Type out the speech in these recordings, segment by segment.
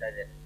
Ada.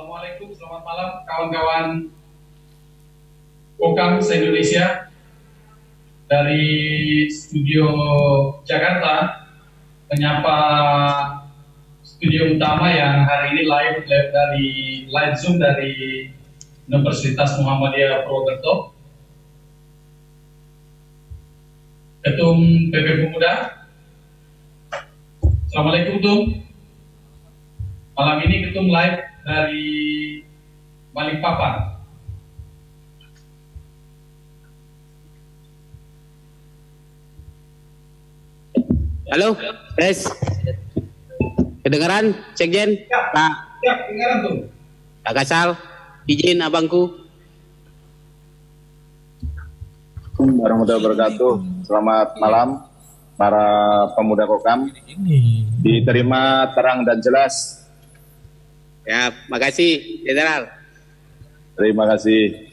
Assalamualaikum, selamat malam kawan-kawan Kokam se-Indonesia. Dari studio Jakarta menyapa studio utama yang hari ini live dari live Zoom dari Universitas Muhammadiyah Purwokerto. Ketum PP Pemuda. Assalamualaikum Ketum. Malam ini Ketum live dari Balikpapan. Halo, tes. Kedengaran, Sekjen? Ya, Pak. ya, kedengaran tuh. Kak Kasal, izin abangku. Assalamualaikum warahmatullahi wabarakatuh. Selamat malam para pemuda Kokam. Diterima terang dan jelas. Ya, makasih, Jenderal. Terima kasih.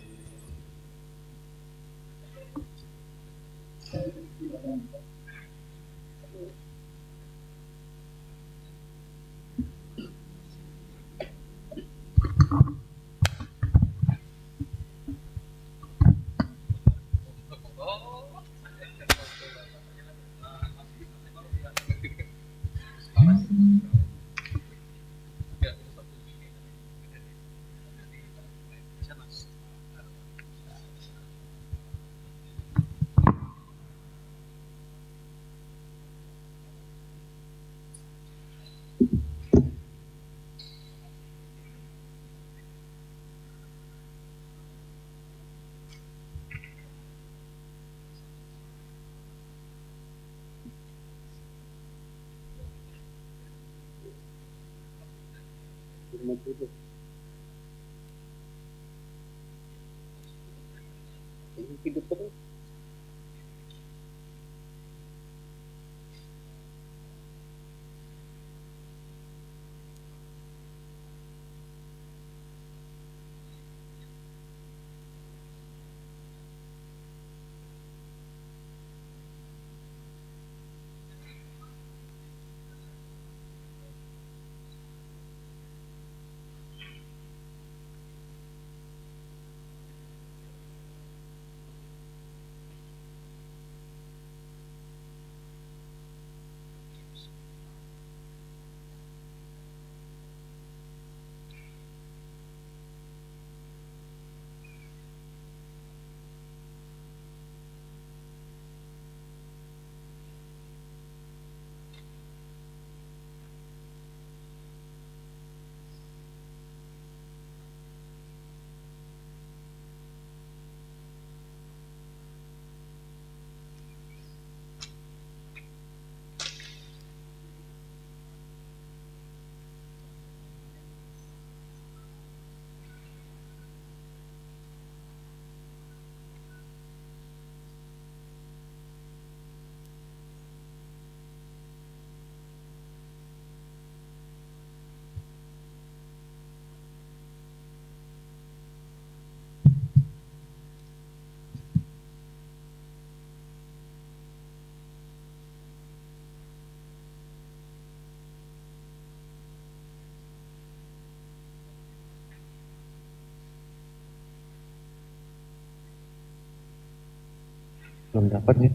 Belum dapat nih.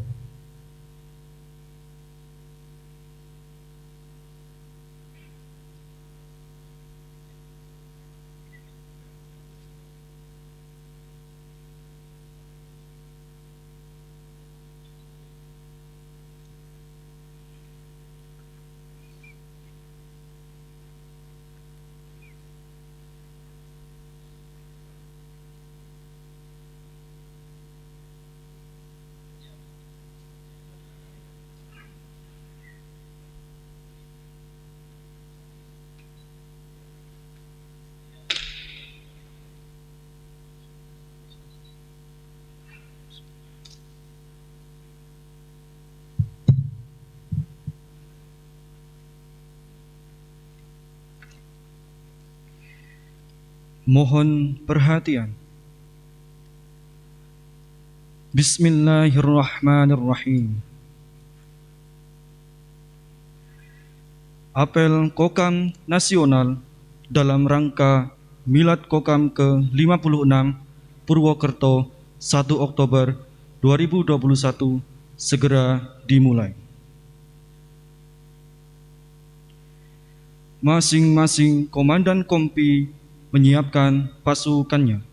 Mohon perhatian. Bismillahirrahmanirrahim. Apel Kokam Nasional dalam rangka Milad Kokam ke-56 Purwokerto 1 Oktober 2021 segera dimulai. Masing-masing komandan kompi menyiapkan pasukannya.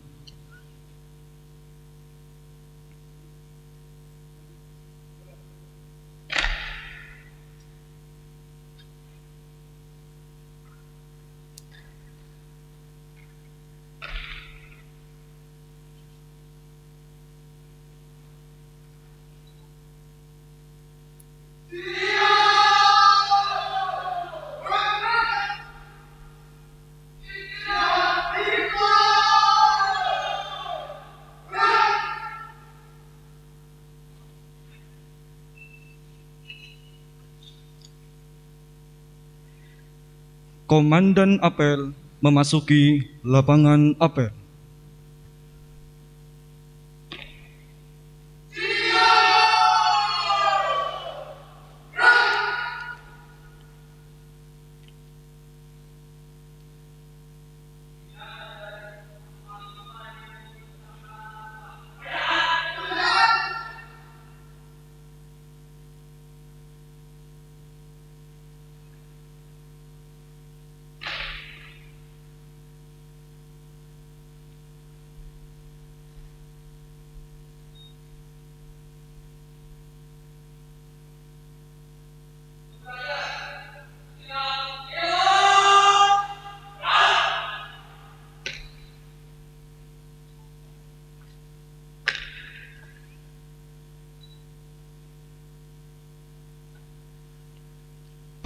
Komandan apel memasuki lapangan apel.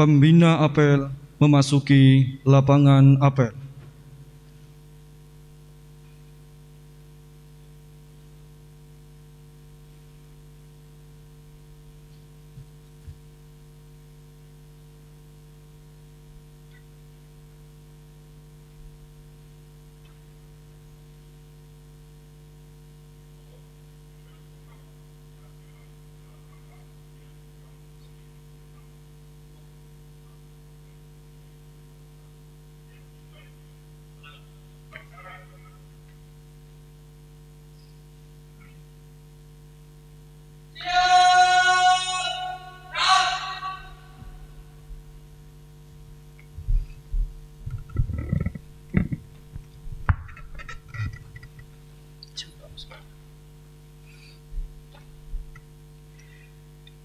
Pembina apel memasuki lapangan apel.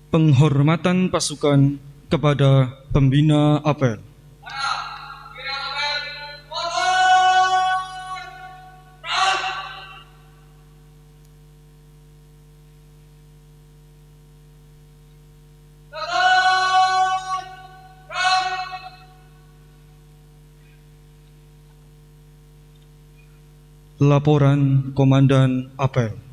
Penghormatan pasukan kepada pembina apel. Laporan Komandan Apel.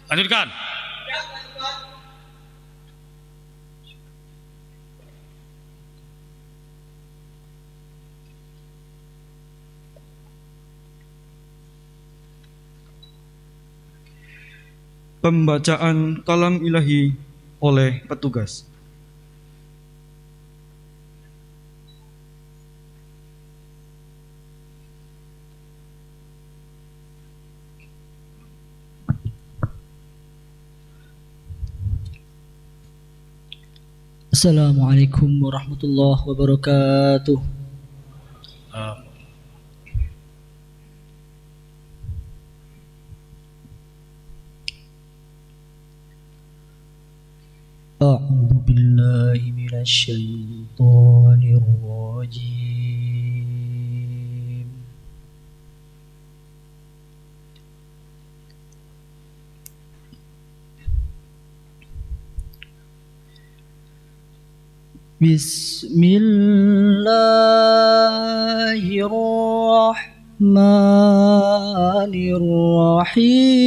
Lanjutkan. Pembacaan kalam ilahi oleh petugas. Assalamualaikum warahmatullahi wabarakatuh. أعوذ بالله من الشيطان الرجيم. بسم الله الرحمن الرحيم.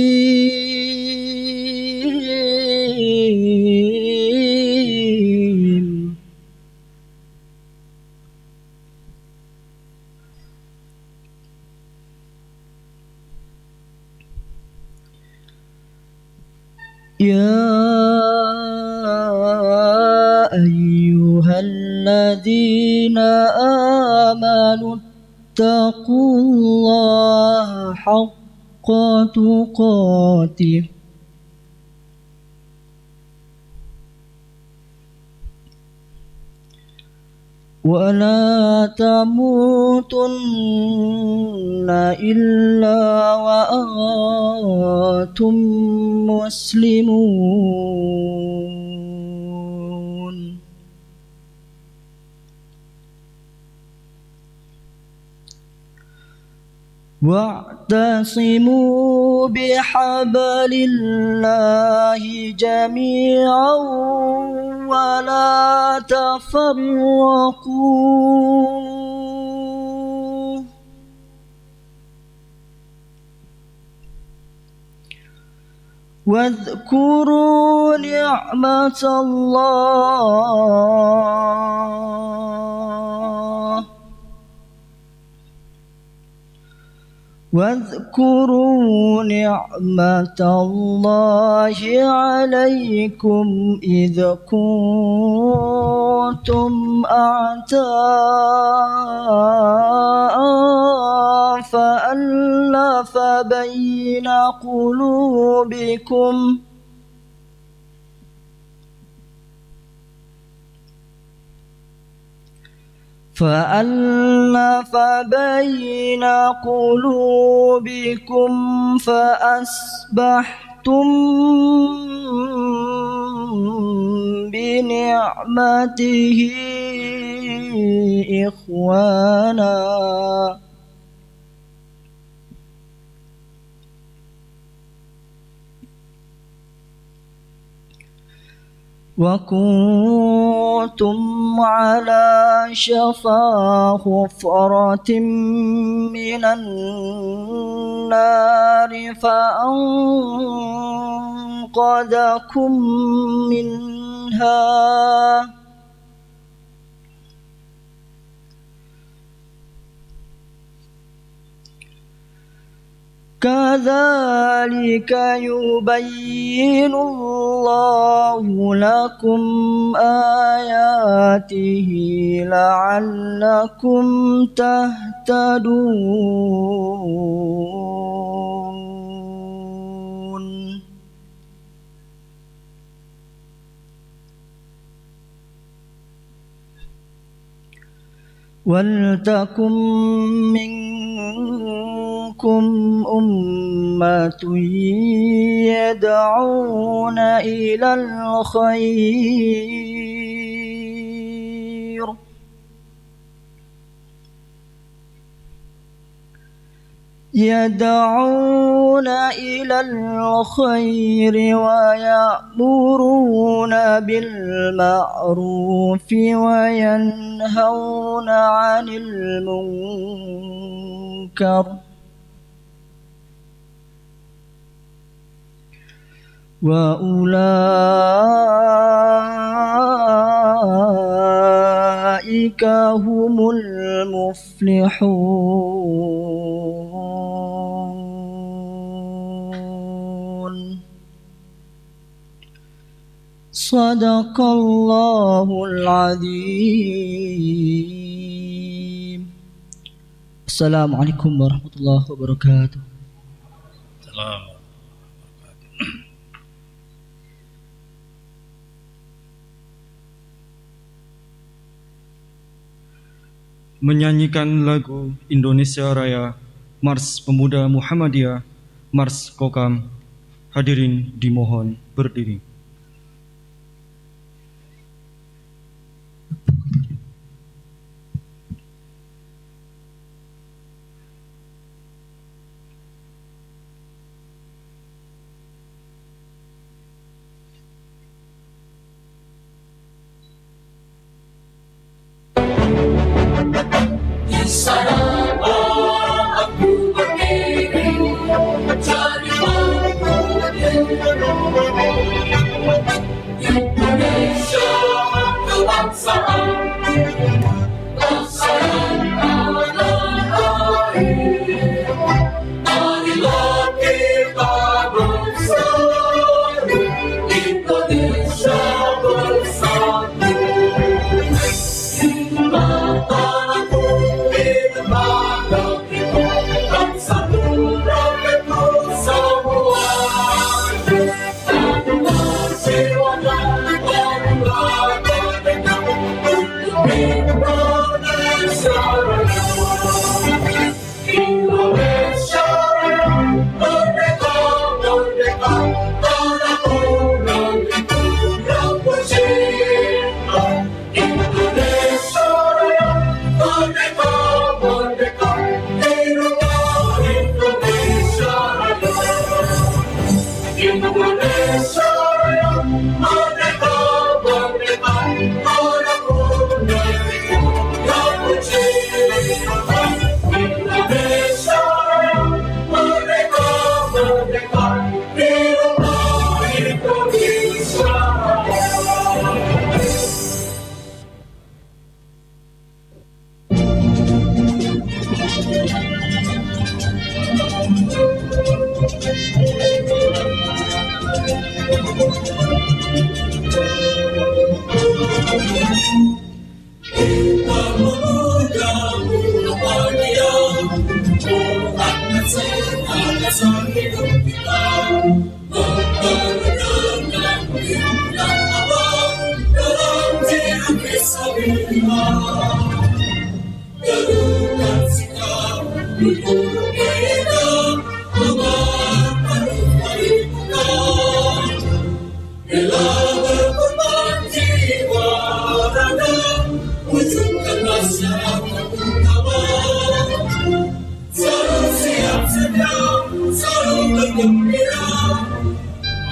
يا أيها الذين آمنوا اتقوا الله حق تقاته ولا تموتن إلا وأنتم مسلمون. واعتصموا بحبل الله جميعا ولا تفرقوا. واذكروا نعمة الله واذكروا نعمة الله عليكم إذ كنتم أعداء فألف بين قلوبكم فأصبحتم بنعمته إخوانا وكنتم على شفا حفرة من النار فأنقذكم منها كذلك يبين الله لكم آياته لعلكم تهتدون ولتكن منكم أمة يدعون إلى الخير ويأمرون بالمعروف وينهون عن المنكر وأولئك هم المفلحون صدق الله العظيم. السلام عليكم ورحمة الله وبركاته. Salam. Menyanyikan lagu Indonesia Raya, Mars Pemuda Muhammadiyah, Mars Kokam. Hadirin dimohon berdiri.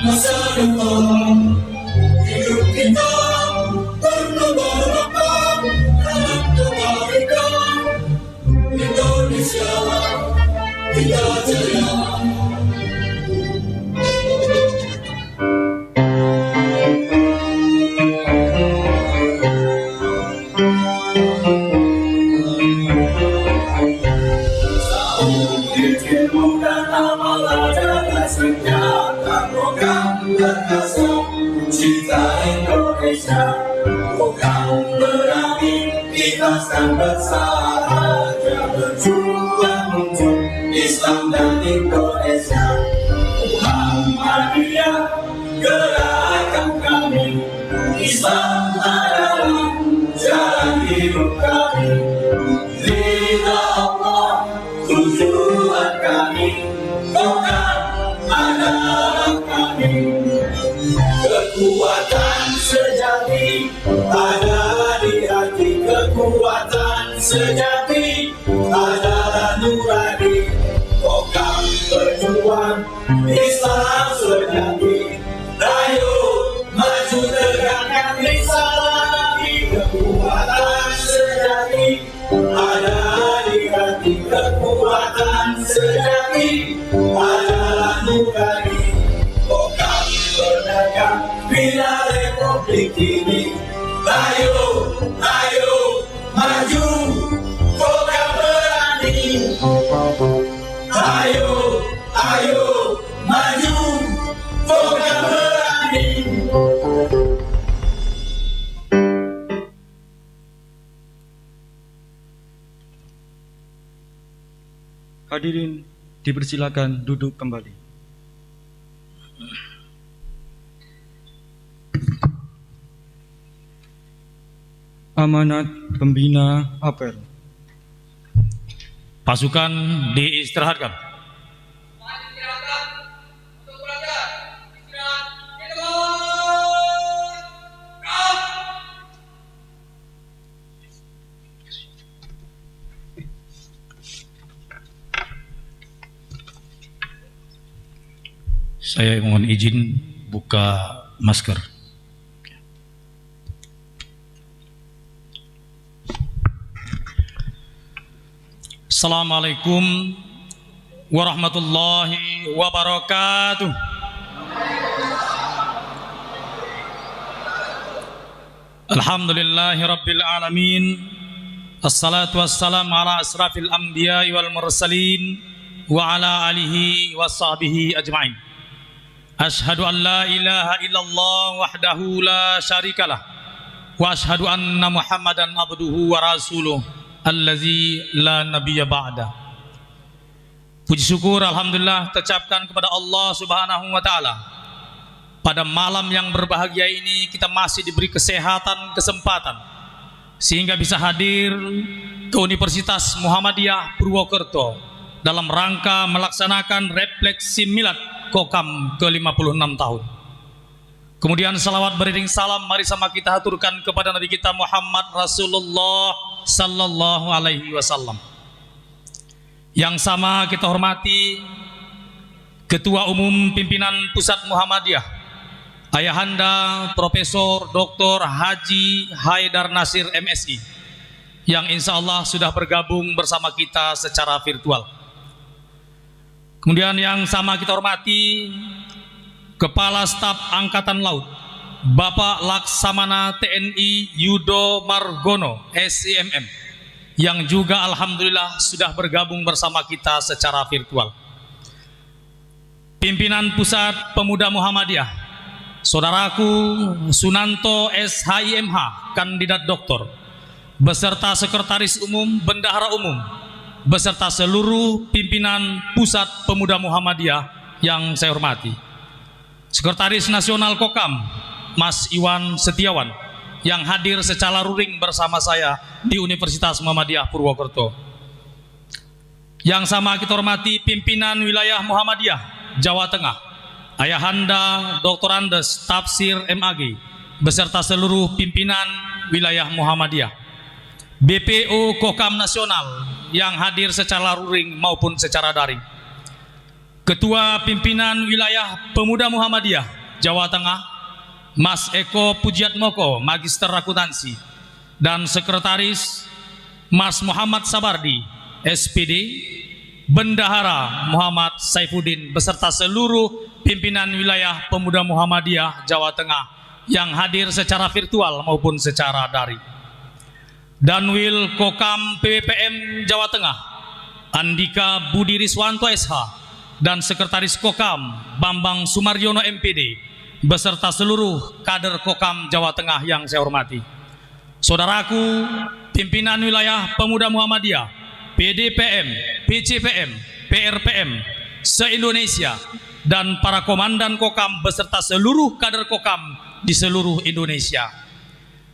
Masa depan hidup kita Cinta Indonesia, bukan berani kita akan bersahaja berjuang untuk Islam dan Indonesia. Muhammadiyah gerakan kami, Islam adalah jalan hidup kami. Ridha Allah tujuan kami, bukan adalah kami. Kekuatan sejati ada di hati, kekuatan sejati adalah nurani. Kokam berjuang Islam sejati, ayo maju tegakkan risalah Nabi. Kekuatan sejati ada di hati, kekuatan sejati adalah nurani. Kokam berdagang bila republik ini, ayo, ayo, maju, kokam berani. Ayo, ayo, maju, kokam berani. Hadirin dipersilakan duduk kembali. Amanat pembina apel. Pasukan diistirahatkan. Saya mohon izin buka masker. Assalamualaikum warahmatullahi wabarakatuh. Alhamdulillahi rabbil alamin. Assalatu wassalamu ala asrafil anbiya'i wal mursalin wa ala alihi wa sahbihi ajma'in. Ashhadu an la ilaha illallah wahdahu la syarikalah wa ashhadu anna Muhammadan abduhu wa rasuluh allazi la nabiyya ba'da. Puji syukur alhamdulillah terucapkan kepada Allah Subhanahu wa taala. Pada malam yang berbahagia ini kita masih diberi kesehatan, kesempatan sehingga bisa hadir ke Universitas Muhammadiyah Purwokerto dalam rangka melaksanakan refleksi milad Kokam ke-56 tahun. Kemudian salawat beriring salam mari sama kita haturkan kepada Nabi kita Muhammad Rasulullah sallallahu alaihi wasallam. Yang sama kita hormati Ketua Umum Pimpinan Pusat Muhammadiyah Ayahanda Profesor Dr. Haji Haidar Nasir MSI yang insya Allah sudah bergabung bersama kita secara virtual. Kemudian yang sama kita hormati Kepala Staf Angkatan Laut Bapak Laksamana TNI Yudo Margono SIMM yang juga alhamdulillah sudah bergabung bersama kita secara virtual. Pimpinan Pusat Pemuda Muhammadiyah Saudaraku Sunanto SHIMH Kandidat Doktor beserta Sekretaris Umum Bendahara Umum beserta seluruh pimpinan Pusat Pemuda Muhammadiyah yang saya hormati. Sekretaris Nasional Kokam Mas Iwan Setiawan yang hadir secara luring bersama saya di Universitas Muhammadiyah Purwokerto. Yang sama kita hormati pimpinan wilayah Muhammadiyah Jawa Tengah Ayahanda Dr. Andes Tafsir MAG beserta seluruh pimpinan wilayah Muhammadiyah. BPO Kokam Nasional yang hadir secara luring maupun secara daring. Ketua Pimpinan Wilayah Pemuda Muhammadiyah Jawa Tengah Mas Eko Pujiatmoko Magister Akuntansi dan Sekretaris Mas Muhammad Sabardi SPD Bendahara Muhammad Saifuddin beserta seluruh pimpinan wilayah Pemuda Muhammadiyah Jawa Tengah yang hadir secara virtual maupun secara daring. Danwil Kokam PWPM Jawa Tengah Andika Budi Riswanto SH dan Sekretaris Kokam Bambang Sumaryono MPD beserta seluruh kader Kokam Jawa Tengah yang saya hormati. Saudaraku, pimpinan wilayah Pemuda Muhammadiyah, PDPM, PCPM, PRPM se-Indonesia dan para komandan Kokam beserta seluruh kader Kokam di seluruh Indonesia.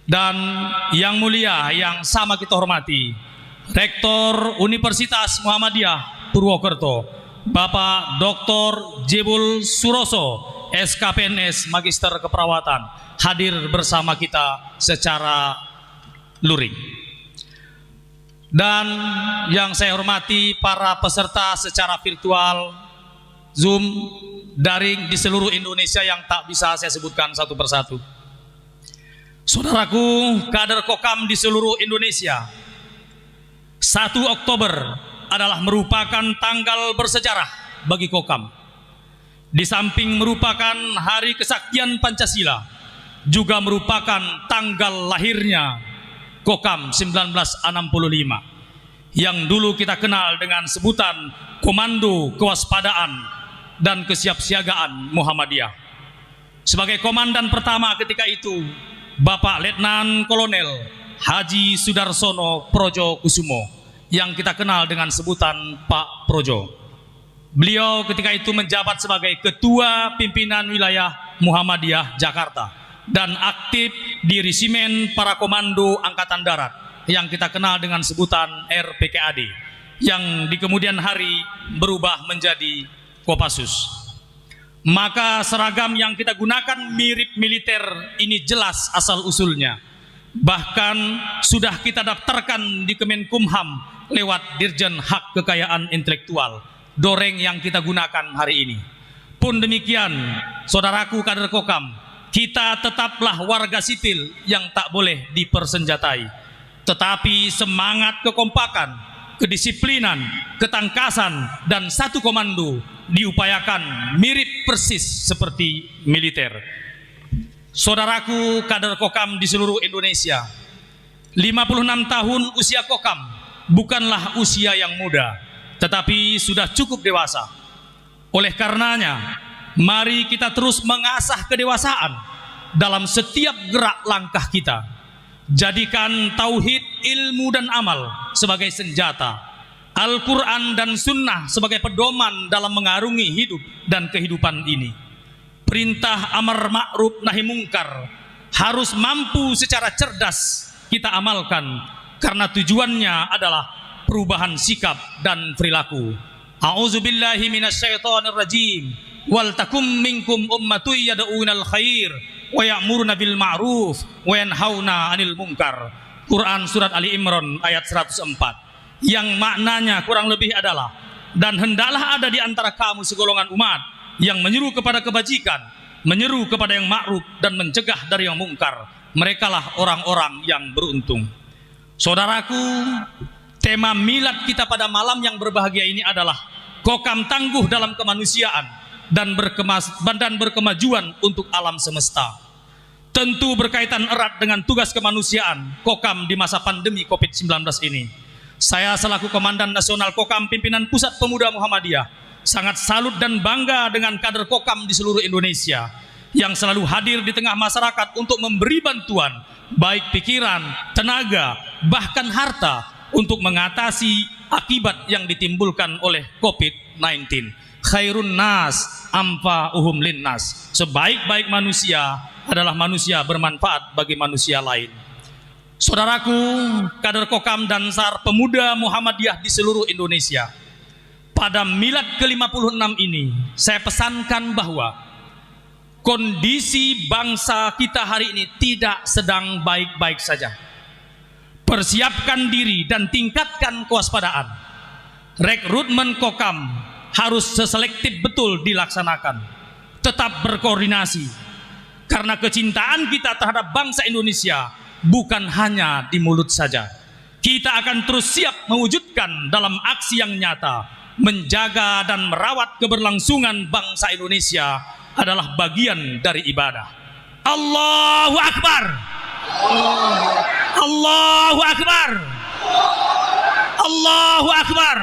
Dan yang mulia yang sama kita hormati, Rektor Universitas Muhammadiyah Purwokerto, Bapak Dr. Jebul Suroso, SKPNS Magister Keperawatan, hadir bersama kita secara luring. Dan yang saya hormati para peserta secara virtual, Zoom, daring di seluruh Indonesia yang tak bisa saya sebutkan satu persatu. Saudaraku, kader Kokam di seluruh Indonesia, 1 Oktober adalah merupakan tanggal bersejarah bagi Kokam. Di samping merupakan hari kesaktian Pancasila, juga merupakan tanggal lahirnya Kokam 1965 yang dulu kita kenal dengan sebutan Komando Kewaspadaan dan Kesiapsiagaan Muhammadiyah. Sebagai komandan pertama ketika itu, Bapak Letnan Kolonel Haji Sudarsono Projo Kusumo yang kita kenal dengan sebutan Pak Projo. Beliau ketika itu menjabat sebagai Ketua Pimpinan Wilayah Muhammadiyah Jakarta dan aktif di Resimen Para Komando Angkatan Darat yang kita kenal dengan sebutan RPKAD yang di kemudian hari berubah menjadi Kopassus. Maka seragam yang kita gunakan mirip militer ini jelas asal-usulnya. Bahkan sudah kita daftarkan di Kemenkumham lewat Dirjen Hak Kekayaan Intelektual, doreng yang kita gunakan hari ini. Pun demikian, saudaraku kader Kokam, kita tetaplah warga sipil yang tak boleh dipersenjatai. Tetapi semangat kekompakan, kedisiplinan, ketangkasan, dan satu komando diupayakan mirip persis seperti militer. Saudaraku kader Kokam di seluruh Indonesia, 56 tahun usia Kokam bukanlah usia yang muda, tetapi sudah cukup dewasa. Oleh karenanya, mari kita terus mengasah kedewasaan dalam setiap gerak langkah kita. Jadikan tauhid, ilmu, dan amal sebagai senjata, Al-Quran dan Sunnah sebagai pedoman dalam mengarungi hidup dan kehidupan ini. Perintah amar ma'ruf nahi mungkar harus mampu secara cerdas kita amalkan, karena tujuannya adalah perubahan sikap dan perilaku. A'udzubillahi minasyaitonirrajim. Wal takum minkum ummatun yad'unal khair wa ya'muruna bil ma'ruf wa yanhauna 'anil munkar. Quran surat Ali Imran ayat 104. Yang maknanya kurang lebih adalah, dan hendaklah ada di antara kamu segolongan umat yang menyeru kepada kebajikan, menyeru kepada yang ma'ruf, dan mencegah dari yang mungkar. Merekalah orang-orang yang beruntung. Saudaraku, tema milad kita pada malam yang berbahagia ini adalah Kokam tangguh dalam kemanusiaan dan berkemajuan untuk alam semesta. Tentu berkaitan erat dengan tugas kemanusiaan Kokam di masa pandemi COVID-19 ini. Saya selaku Komandan Nasional Kokam Pimpinan Pusat Pemuda Muhammadiyah sangat salut dan bangga dengan kader Kokam di seluruh Indonesia yang selalu hadir di tengah masyarakat untuk memberi bantuan baik pikiran, tenaga, bahkan harta untuk mengatasi akibat yang ditimbulkan oleh COVID-19. Khairun nas anfa'uhum linnas. Sebaik-baik manusia adalah manusia bermanfaat bagi manusia lain. Saudaraku, kader Kokam dan SAR Pemuda Muhammadiyah di seluruh Indonesia, pada milad ke-56 ini saya pesankan bahwa kondisi bangsa kita hari ini tidak sedang baik-baik saja. Persiapkan diri dan tingkatkan kewaspadaan. Rekrutmen Kokam harus seselektif betul dilaksanakan. Tetap berkoordinasi, karena kecintaan kita terhadap bangsa Indonesia bukan hanya di mulut saja. Kita akan terus siap mewujudkan dalam aksi yang nyata menjaga dan merawat keberlangsungan bangsa Indonesia adalah bagian dari ibadah. Allahu Akbar. Allahu Akbar. Allahu Akbar.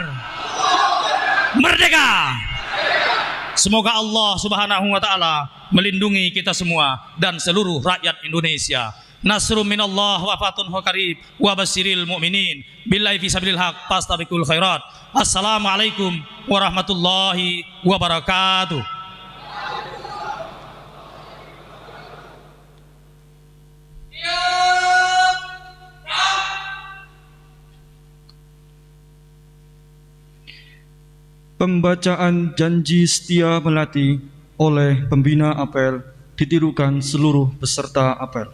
Merdeka. Semoga Allah Subhanahu wa taala melindungi kita semua dan seluruh rakyat Indonesia. Nasrun minallah wa fatun qarib wa basyiril mu'minin billahi fi sabilil haq fastabiqul khairat. Assalamualaikum warahmatullahi wabarakatuh. Pembacaan janji setia melati oleh pembina apel ditirukan seluruh peserta apel.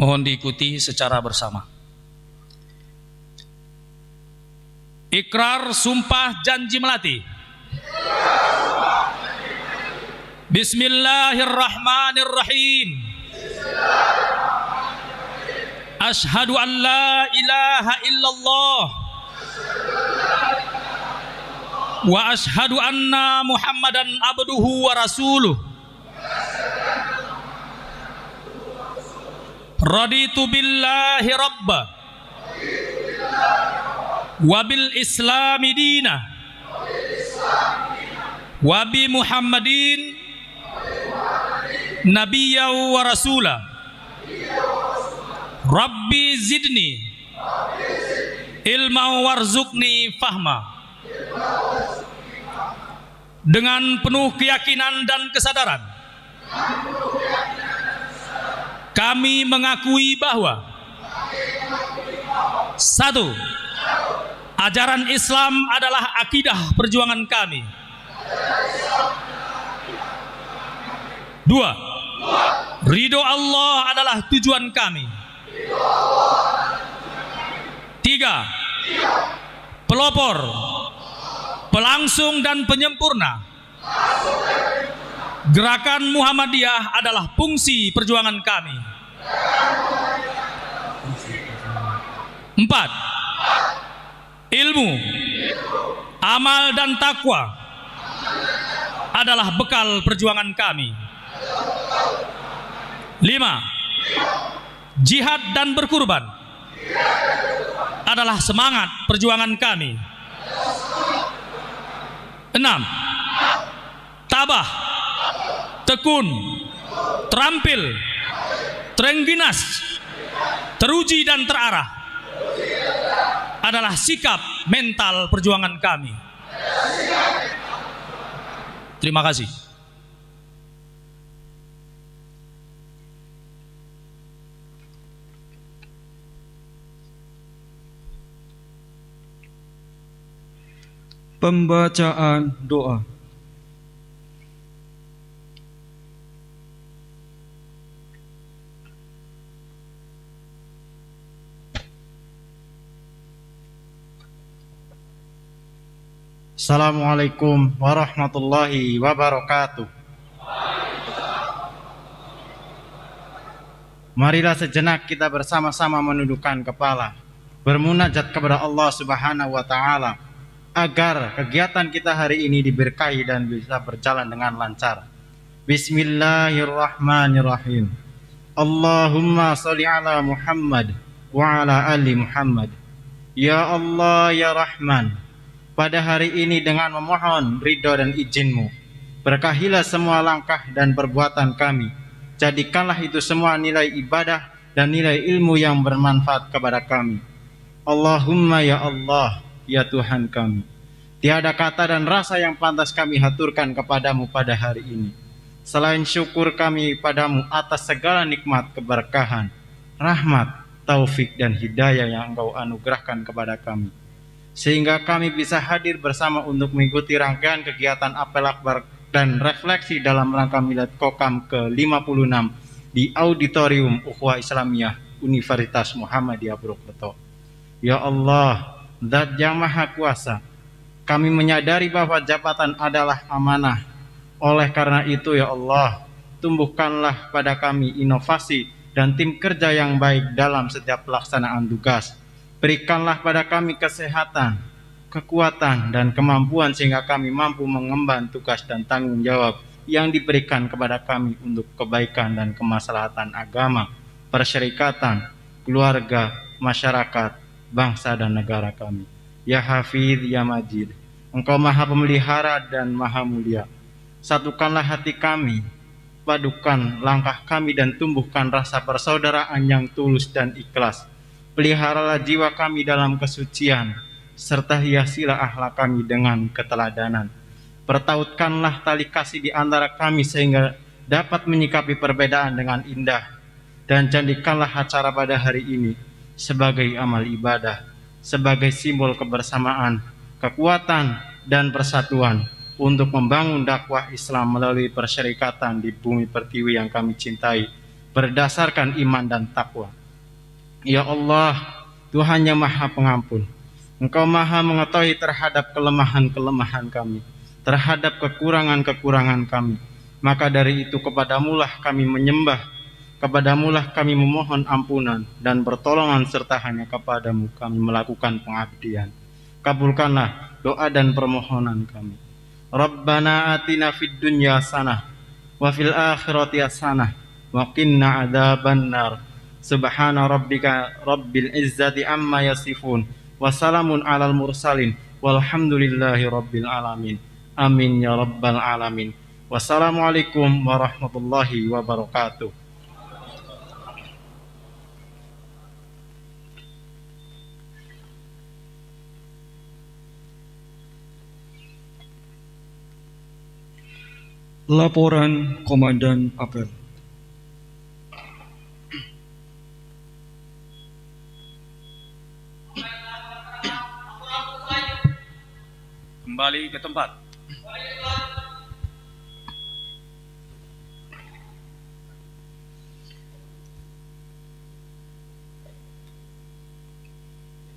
Mohon diikuti secara bersama. Ikrar sumpah janji melati. Bismillahirrahmanirrahim. Asyhadu an la ilaha illallah wa asyhadu anna Muhammadan abduhu wa rasuluh. Raditu billahi rabba wa bil islami dina wa bi Muhammadin nabiyya wa rasula. Rabbi zidni ilma warzuqni fahma. Dengan penuh keyakinan dan kesadaran kami mengakui bahwa 1. Ajaran Islam adalah akidah perjuangan kami. 2. Ridho Allah adalah tujuan kami. 3. Pelopor, pelangsung dan penyempurna Gerakan Muhammadiyah adalah fungsi perjuangan kami. 4. Ilmu, amal dan takwa adalah bekal perjuangan kami. 5. Jihad dan berkurban adalah semangat perjuangan kami. 6. Tabah, tekun, terampil, terengginas, teruji dan terarah adalah sikap mental perjuangan kami. Terima kasih. Pembacaan doa. Assalamualaikum warahmatullahi wabarakatuh. Marilah sejenak kita bersama-sama menundukkan kepala, bermunajat kepada Allah Subhanahu wa taala agar kegiatan kita hari ini diberkahi dan bisa berjalan dengan lancar. Bismillahirrahmanirrahim. Allahumma sholli ala Muhammad wa ala ali Muhammad. Ya Allah ya Rahman, pada hari ini dengan memohon ridho dan izin-Mu, berkahilah semua langkah dan perbuatan kami. Jadikanlah itu semua nilai ibadah dan nilai ilmu yang bermanfaat kepada kami. Allahumma ya Allah, ya Tuhan kami, tiada kata dan rasa yang pantas kami haturkan kepadamu pada hari ini selain syukur kami padamu atas segala nikmat, keberkahan, rahmat, taufik dan hidayah yang Engkau anugerahkan kepada kami, sehingga kami bisa hadir bersama untuk mengikuti rangkaian kegiatan apel akbar dan refleksi dalam rangka Milad Kokam ke-56 di Auditorium Ukhuwah Islamiyah Universitas Muhammadiyah Purwokerto. Ya Allah, Zat yang Maha Kuasa, kami menyadari bahwa jabatan adalah amanah. Oleh karena itu ya Allah, tumbuhkanlah pada kami inovasi dan tim kerja yang baik dalam setiap pelaksanaan tugas. Berikanlah pada kami kesehatan, kekuatan, dan kemampuan sehingga kami mampu mengemban tugas dan tanggung jawab yang diberikan kepada kami untuk kebaikan dan kemaslahatan agama, persyarikatan, keluarga, masyarakat, bangsa, dan negara kami. Ya Hafidh, Ya Majid, Engkau Maha Pemelihara dan Maha Mulia. Satukanlah hati kami, padukan langkah kami, dan tumbuhkan rasa persaudaraan yang tulus dan ikhlas. Peliharalah jiwa kami dalam kesucian, serta hiasilah akhlak kami dengan keteladanan. Pertautkanlah tali kasih di antara kami sehingga dapat menyikapi perbedaan dengan indah, dan jadikanlah acara pada hari ini sebagai amal ibadah, sebagai simbol kebersamaan, kekuatan, dan persatuan untuk membangun dakwah Islam melalui persyarikatan di bumi pertiwi yang kami cintai berdasarkan iman dan takwa. Ya Allah, Tuhan yang Maha Pengampun, Engkau Maha mengetahui terhadap kelemahan-kelemahan kami, terhadap kekurangan-kekurangan kami. Maka dari itu kepadamulah kami menyembah, kepadamulah kami memohon ampunan dan pertolongan, serta hanya kepadamu kami melakukan pengabdian. Kabulkanlah doa dan permohonan kami. Rabbana atina fid dunya hasanah wa fil akhirati hasanah wa qina adzabannar. Subhana rabbika rabbil izzati amma yasifun wa salamun alal mursalin walhamdulillahi rabbil alamin. Amin ya rabbal alamin. Wassalamualaikum warahmatullahi wabarakatuh. Laporan Komandan Apel. Kembali ke tempat.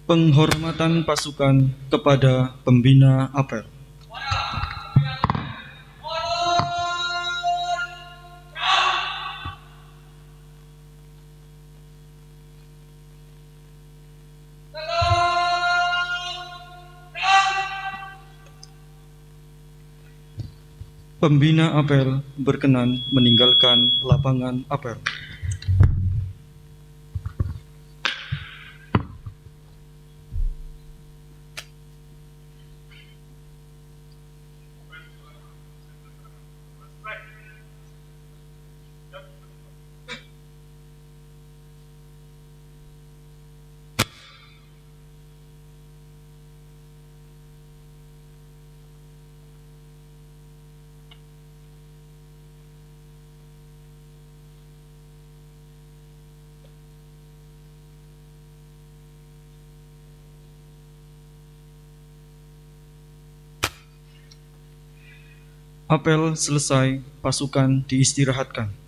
Penghormatan pasukan kepada pembina apel. Pembina apel berkenan meninggalkan lapangan apel. Apel selesai, pasukan diistirahatkan.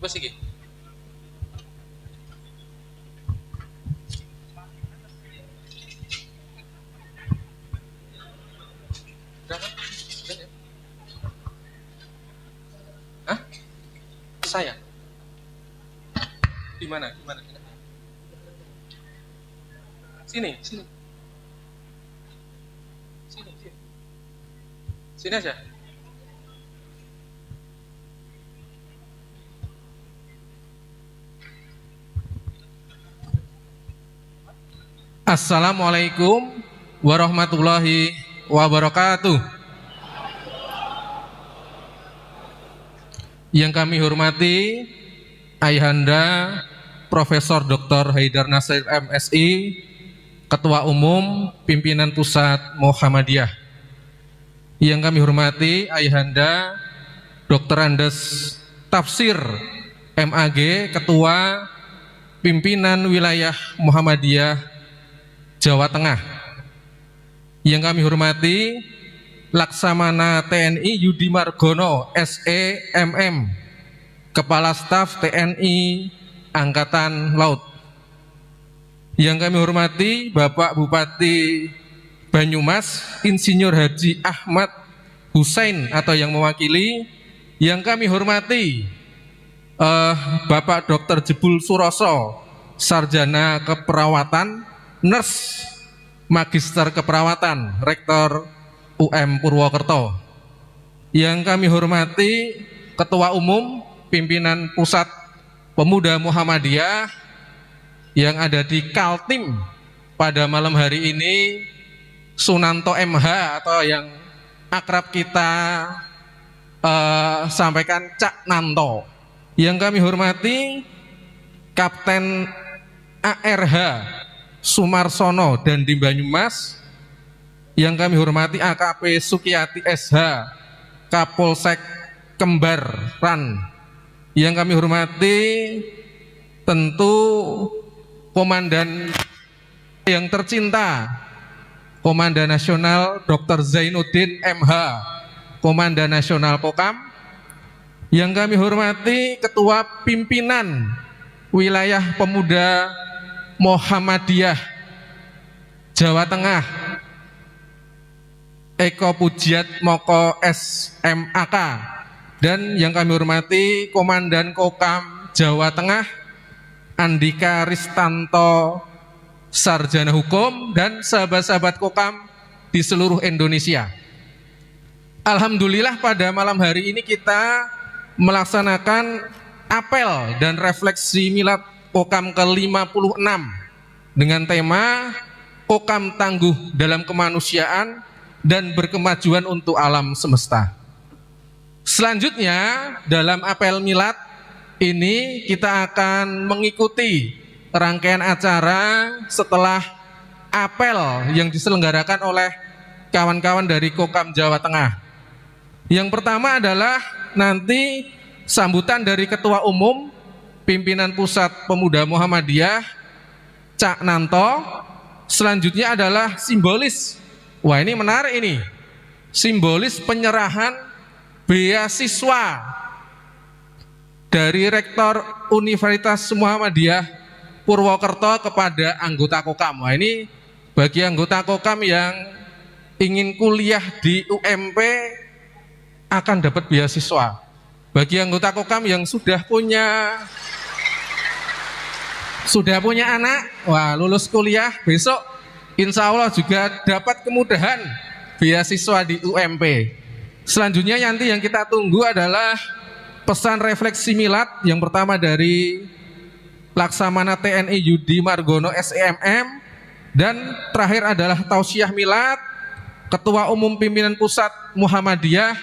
Sige. Gimana? Sini. Sini aja. Assalamualaikum warahmatullahi wabarakatuh. Yang kami hormati Ayahanda Profesor Dr. Haidar Nasir MSI, Ketua Umum Pimpinan Pusat Muhammadiyah. Yang kami hormati Ayahanda Dr. Andes Tafsir MAG, Ketua Pimpinan Wilayah Muhammadiyah Jawa Tengah. Yang kami hormati Laksamana TNI Yudi Margono SEMM, Kepala Staf TNI Angkatan Laut. Yang kami hormati Bapak Bupati Banyumas Insinyur Haji Ahmad Hussein atau yang mewakili. Yang kami hormati Bapak Dr. Jebul Suroso, Sarjana Keperawatan, Nurse, Magister Keperawatan, Rektor UM Purwokerto. Yang kami hormati Ketua Umum Pimpinan Pusat Pemuda Muhammadiyah yang ada di Kaltim pada malam hari ini, Sunanto MH atau yang akrab kita sampaikan Cak Nanto. Yang kami hormati Kapten ARH Sumarsono dan di Banyumas. Yang kami hormati AKP Sukiyati SH, Kapolsek Kembaran. Yang kami hormati tentu Komandan yang tercinta, Komandan Nasional Dr. Zainuddin MH, Komandan Nasional Kokam. Yang kami hormati Ketua Pimpinan Wilayah Pemuda Muhammadiyah Jawa Tengah, Eko Pujiat Moko SMAK. Dan yang kami hormati Komandan Kokam Jawa Tengah Andika Ristanto, Sarjana Hukum, dan sahabat-sahabat Kokam di seluruh Indonesia. Alhamdulillah pada malam hari ini kita melaksanakan apel dan refleksi milad Kokam ke-56 dengan tema Kokam Tangguh dalam Kemanusiaan dan Berkemajuan untuk Alam Semesta. Selanjutnya dalam apel milad ini kita akan mengikuti rangkaian acara setelah apel yang diselenggarakan oleh kawan-kawan dari Kokam Jawa Tengah. Yang pertama adalah nanti sambutan dari Ketua Umum Pimpinan Pusat Pemuda Muhammadiyah Cak Nanto. Selanjutnya adalah simbolis. Wah, ini menarik ini. Simbolis penyerahan beasiswa dari Rektor Universitas Muhammadiyah Purwokerto kepada anggota Kokam. Wah, ini bagi anggota Kokam yang ingin kuliah di UMP akan dapat beasiswa. Bagi anggota Kokam yang sudah punya anak, wah, lulus kuliah besok insya Allah juga dapat kemudahan beasiswa di UMP. Selanjutnya nanti yang kita tunggu adalah pesan refleksi milad yang pertama dari Laksamana TNI Yudi Margono SEMM, dan terakhir adalah tausiah milad Ketua Umum Pimpinan Pusat Muhammadiyah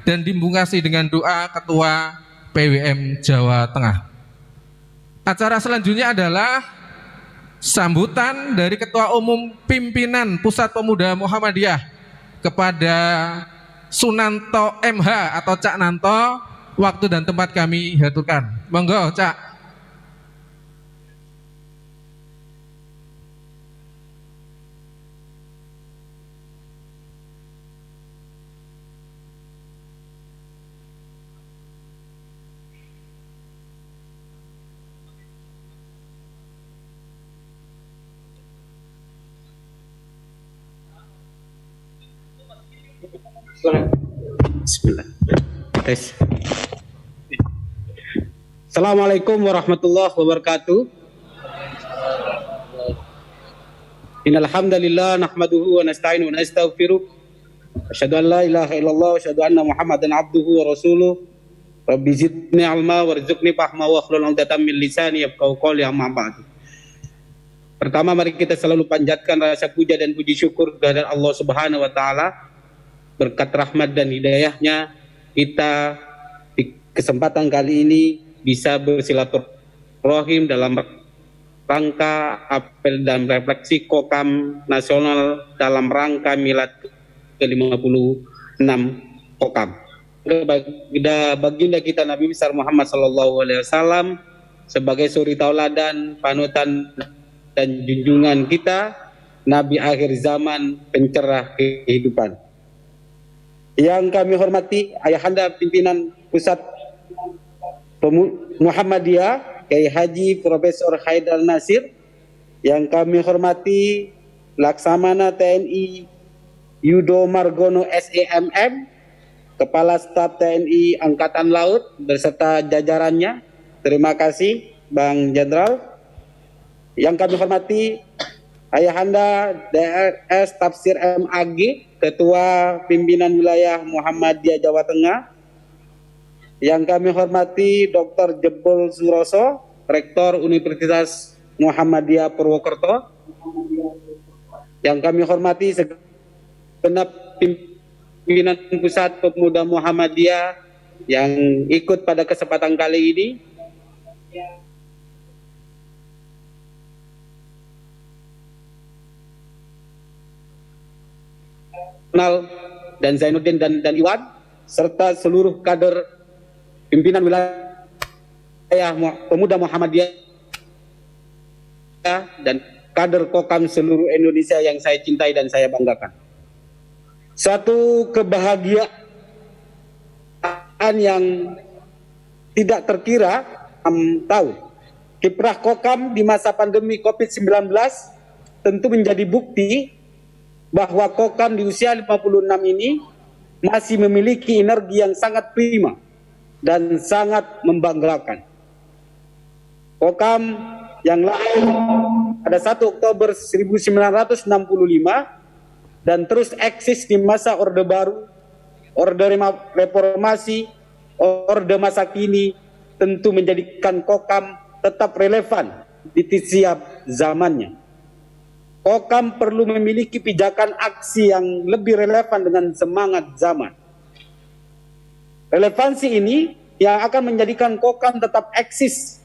dan dibungkasi dengan doa Ketua PWM Jawa Tengah. Acara selanjutnya adalah sambutan dari Ketua Umum Pimpinan Pusat Pemuda Muhammadiyah kepada Sunanto MH atau Cak Nanto. Waktu dan tempat kami haturkan. Monggo Cak. Bismillah. Tes. Assalamualaikum warahmatullahi wabarakatuh. Innal hamdalillah nahmaduhu wa nasta'inu wa nastaghfiruh. Asyhadu an la ilaha illallah wa asyhadu anna Muhammadan abduhu wa rasuluh. Rabbi zidni ilma warzuqni fahma wa hlul 'uqdatam min lisani yafqahu qawli, amma ba'du. Pertama, mari kita selalu panjatkan rasa puja dan puji syukur kehadirat Allah Subhanahu wa taala. Berkat rahmat dan hidayahnya kita di kesempatan kali ini bisa bersilaturahim dalam rangka apel dan refleksi Kokam Nasional dalam rangka milad ke-56 Kokam. Baginda kita Nabi besar Muhammad SAW sebagai suri tauladan, panutan dan junjungan kita, Nabi akhir zaman, pencerah kehidupan. Yang kami hormati Ayahanda Pimpinan Pusat Muhammadiyah Kiai Haji Profesor Haidar Nasir, yang kami hormati Laksamana TNI Yudo Margono SEMM, Kepala Staf TNI Angkatan Laut beserta jajarannya. Terima kasih Bang Jenderal. Yang kami hormati Ayahanda DRS Tafsir MAG, Ketua Pimpinan Wilayah Muhammadiyah Jawa Tengah. Yang kami hormati Dr. Jebol Suroso, Rektor Universitas Muhammadiyah Purwokerto. Yang kami hormati segenap pimpinan Pusat Pemuda Muhammadiyah yang ikut pada kesempatan kali ini. Dan Zainuddin dan Iwan, serta seluruh kader pimpinan wilayah Pemuda Muhammadiyah dan kader Kokam seluruh Indonesia yang saya cintai dan saya banggakan. Satu kebahagiaan yang tidak terkira 6 tahun. Kiprah Kokam di masa pandemi COVID-19 tentu menjadi bukti bahwa Kokam di usia 56 ini masih memiliki energi yang sangat prima dan sangat membanggakan. Kokam yang lahir pada 1 Oktober 1965 dan terus eksis di masa Orde Baru, Orde Reformasi, Orde masa kini, tentu menjadikan Kokam tetap relevan di setiap zamannya. Kokam perlu memiliki pijakan aksi yang lebih relevan dengan semangat zaman. Relevansi ini yang akan menjadikan Kokam tetap eksis.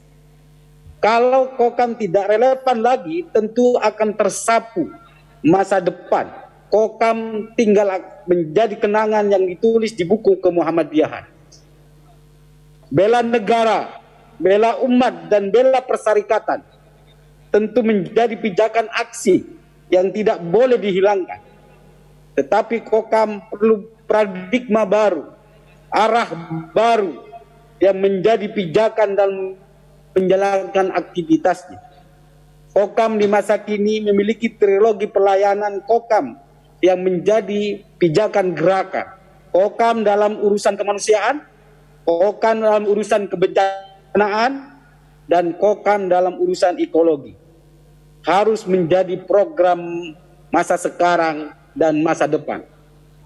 Kalau Kokam tidak relevan lagi, tentu akan tersapu masa depan. Kokam tinggal menjadi kenangan yang ditulis di buku kemuhammadiyahan. Bela negara, bela umat, dan bela persyarikatan tentu menjadi pijakan aksi yang tidak boleh dihilangkan. Tetapi Kokam perlu paradigma baru, arah baru yang menjadi pijakan dalam menjalankan aktivitasnya. Kokam di masa kini memiliki trilogi pelayanan Kokam yang menjadi pijakan gerakan. Kokam dalam urusan kemanusiaan, Kokam dalam urusan kebencanaan, dan Kokam dalam urusan ekologi. Harus menjadi program masa sekarang dan masa depan.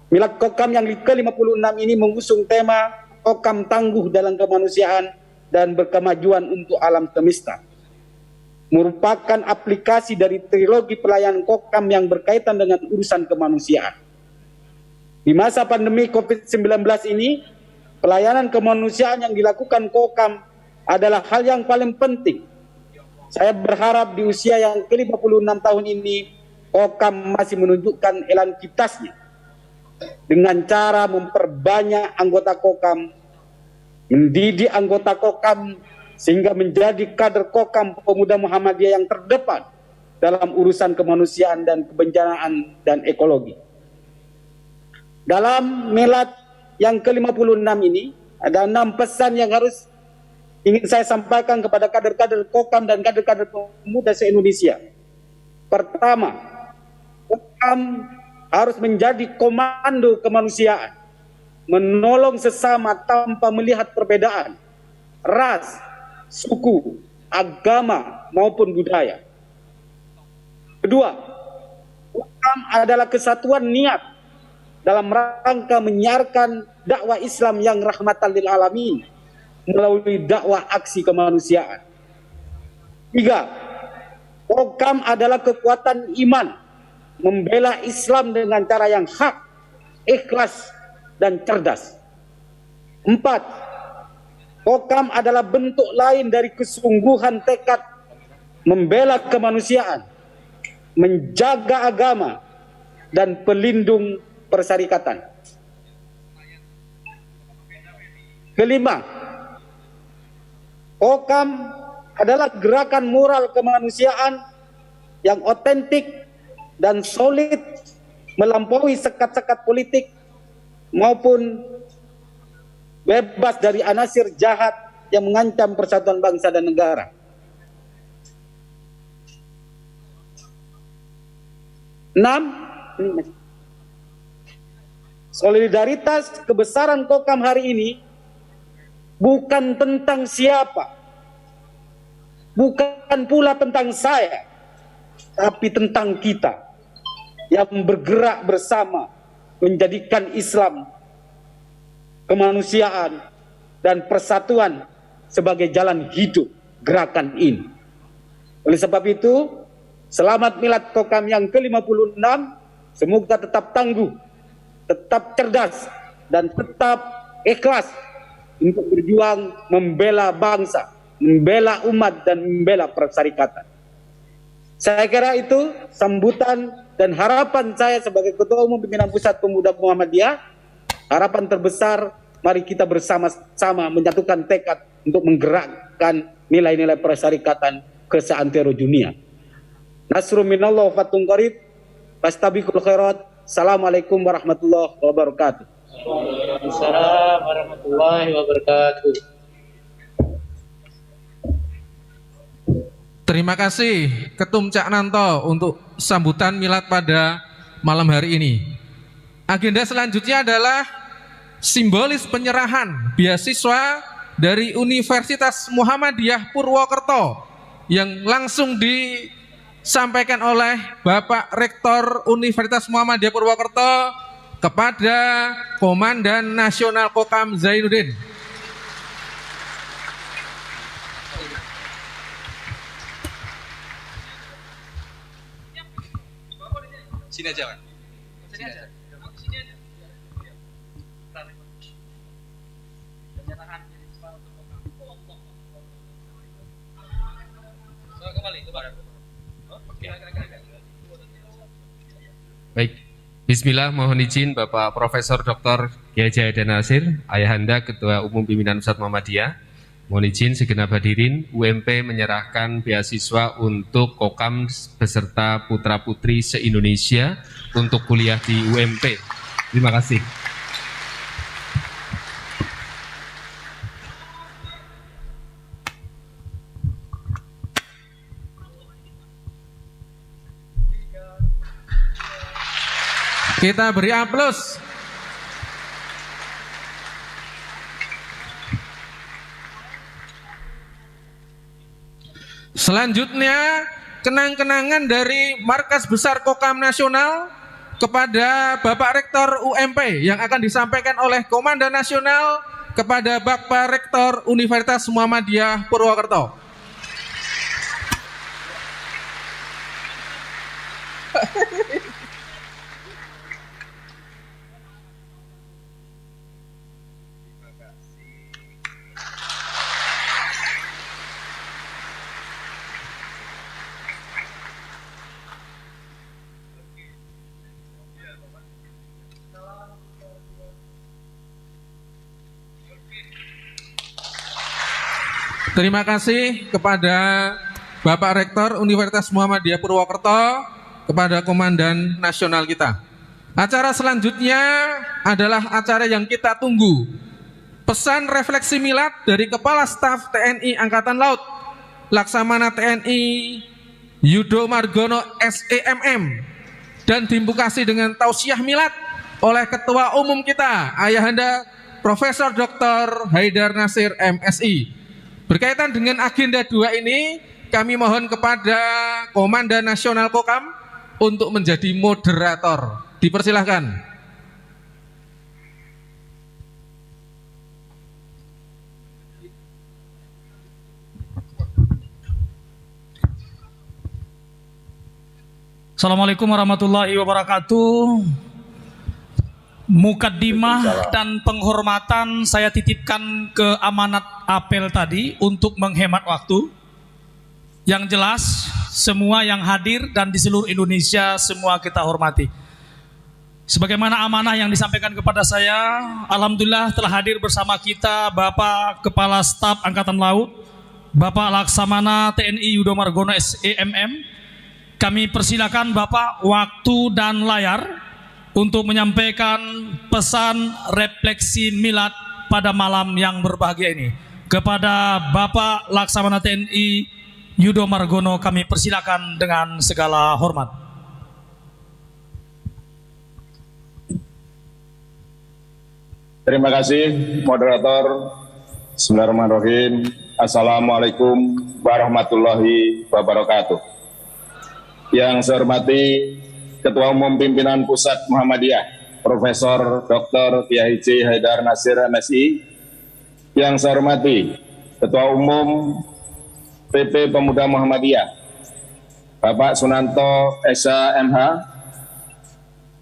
Milad Kokam yang ke-56 ini mengusung tema Kokam tangguh dalam kemanusiaan dan berkemajuan untuk alam semesta. Merupakan aplikasi dari trilogi pelayanan Kokam yang berkaitan dengan urusan kemanusiaan. Di masa pandemi COVID-19 ini, pelayanan kemanusiaan yang dilakukan Kokam adalah hal yang paling penting. Saya berharap di usia yang ke-56 tahun ini, Kokam masih menunjukkan elantitasnya dengan cara memperbanyak anggota Kokam, mendidik anggota Kokam sehingga menjadi kader Kokam Pemuda Muhammadiyah yang terdepan dalam urusan kemanusiaan dan kebencanaan dan ekologi. Dalam milad yang ke-56 ini ada 6 pesan yang harus ingin saya sampaikan kepada kader-kader Kokam dan kader-kader pemuda se-Indonesia. Pertama, Kokam harus menjadi komando kemanusiaan, menolong sesama tanpa melihat perbedaan, ras, suku, agama maupun budaya. Kedua, kokam adalah kesatuan niat dalam rangka menyiarkan dakwah Islam yang rahmatan lil alamin melalui dakwah aksi kemanusiaan. Tiga, kokam adalah kekuatan iman membela Islam dengan cara yang hak, ikhlas, dan cerdas. Empat, kokam adalah bentuk lain dari kesungguhan tekad membela kemanusiaan, menjaga agama, dan pelindung persyarikatan. Kelima, kokam adalah gerakan moral kemanusiaan yang otentik dan solid melampaui sekat-sekat politik maupun bebas dari anasir jahat yang mengancam persatuan bangsa dan negara. Enam, solidaritas kebesaran kokam hari ini bukan tentang siapa, bukan pula tentang saya, tapi tentang kita yang bergerak bersama menjadikan Islam, kemanusiaan, dan persatuan sebagai jalan hidup gerakan ini. Oleh sebab itu, selamat milad kokam yang ke-56, semoga tetap tangguh, tetap cerdas, dan tetap ikhlas untuk berjuang membela bangsa, membela umat, dan membela persyarikatan. Saya kira itu sambutan dan harapan saya sebagai Ketua Umum Pimpinan Pusat Pemuda Muhammadiyah. Harapan terbesar, mari kita bersama-sama menyatukan tekad untuk menggerakkan nilai-nilai persyarikatan ke seantero dunia. Nasrun minallah wa fatun qarib. Fastabiqul khairat. Assalamualaikum warahmatullahi wabarakatuh. Waalaikumsalam warahmatullahi wabarakatuh. Terima kasih Ketum Cak Nanto untuk sambutan milad pada malam hari ini. Agenda selanjutnya adalah simbolis penyerahan beasiswa dari Universitas Muhammadiyah Purwokerto yang langsung disampaikan oleh Bapak Rektor Universitas Muhammadiyah Purwokerto kepada Komandan Nasional Kokam Zainuddin. Sini aja, Pak. Sini aja. Sini aja. Baik, Bismillah, mohon izin Bapak Profesor Dr. Kiai Jayadi Nasir, Ayahanda Ketua Umum Pimpinan Pusat Muhammadiyah. Mohon izin segenap hadirin, UMP menyerahkan beasiswa untuk kokam beserta putra-putri se-Indonesia untuk kuliah di UMP. Terima kasih. Kita beri aplaus. Selanjutnya, kenang-kenangan dari Markas Besar Kokam Nasional kepada Bapak Rektor UMP yang akan disampaikan oleh Komandan Nasional kepada Bapak Rektor Universitas Muhammadiyah Purwokerto. Terima kasih kepada Bapak Rektor Universitas Muhammadiyah Purwokerto, kepada Komandan Nasional kita. Acara selanjutnya adalah acara yang kita tunggu. Pesan refleksi milad dari Kepala Staf TNI Angkatan Laut, Laksamana TNI Yudo Margono SEMM, dan dibuka dengan tausiah milad oleh Ketua Umum kita, Ayahanda Profesor Dr. Haidar Nasir MSI. Berkaitan dengan agenda 2 ini, kami mohon kepada Komandan Nasional Kokam untuk menjadi moderator. Dipersilahkan. Assalamualaikum warahmatullahi wabarakatuh. Mukaddimah dan penghormatan saya titipkan ke amanat apel tadi untuk menghemat waktu. Yang jelas semua yang hadir dan di seluruh Indonesia semua kita hormati. Sebagaimana amanah yang disampaikan kepada saya, alhamdulillah telah hadir bersama kita Bapak Kepala Staf Angkatan Laut, Bapak Laksamana TNI Yudo Margono SEMM. Kami persilakan Bapak waktu dan layar untuk menyampaikan pesan refleksi milad pada malam yang berbahagia ini. Kepada Bapak Laksamana TNI Yudo Margono kami persilakan dengan segala hormat. Terima kasih moderator. Bismillahirrahmanirrahim. Assalamualaikum warahmatullahi wabarakatuh. Yang saya hormati Ketua Umum Pimpinan Pusat Muhammadiyah Profesor Dr. Kiai J. Haidar Nasir MSI. Yang saya hormati Ketua Umum PP Pemuda Muhammadiyah Bapak Sunanto Esa MH.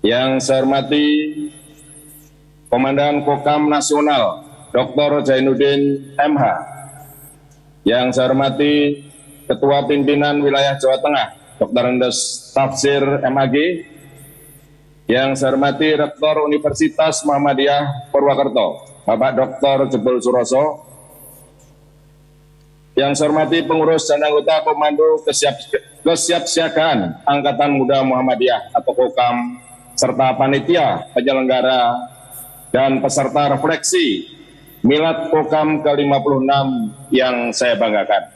Yang saya hormati Komandan Kokam Nasional Dr. Zainuddin MH. Yang saya hormati Ketua Pimpinan Wilayah Jawa Tengah Dr. Andes Tafsir MAG. Yang saya hormati Rektor Universitas Muhammadiyah Purwakarta Bapak Dr. Jebul Suroso. Yang saya hormati pengurus dan anggota Komando Kesiapsiagaan Angkatan Muda Muhammadiyah atau Kokam, serta panitia penyelenggara dan peserta refleksi Milad Kokam ke-56 yang saya banggakan.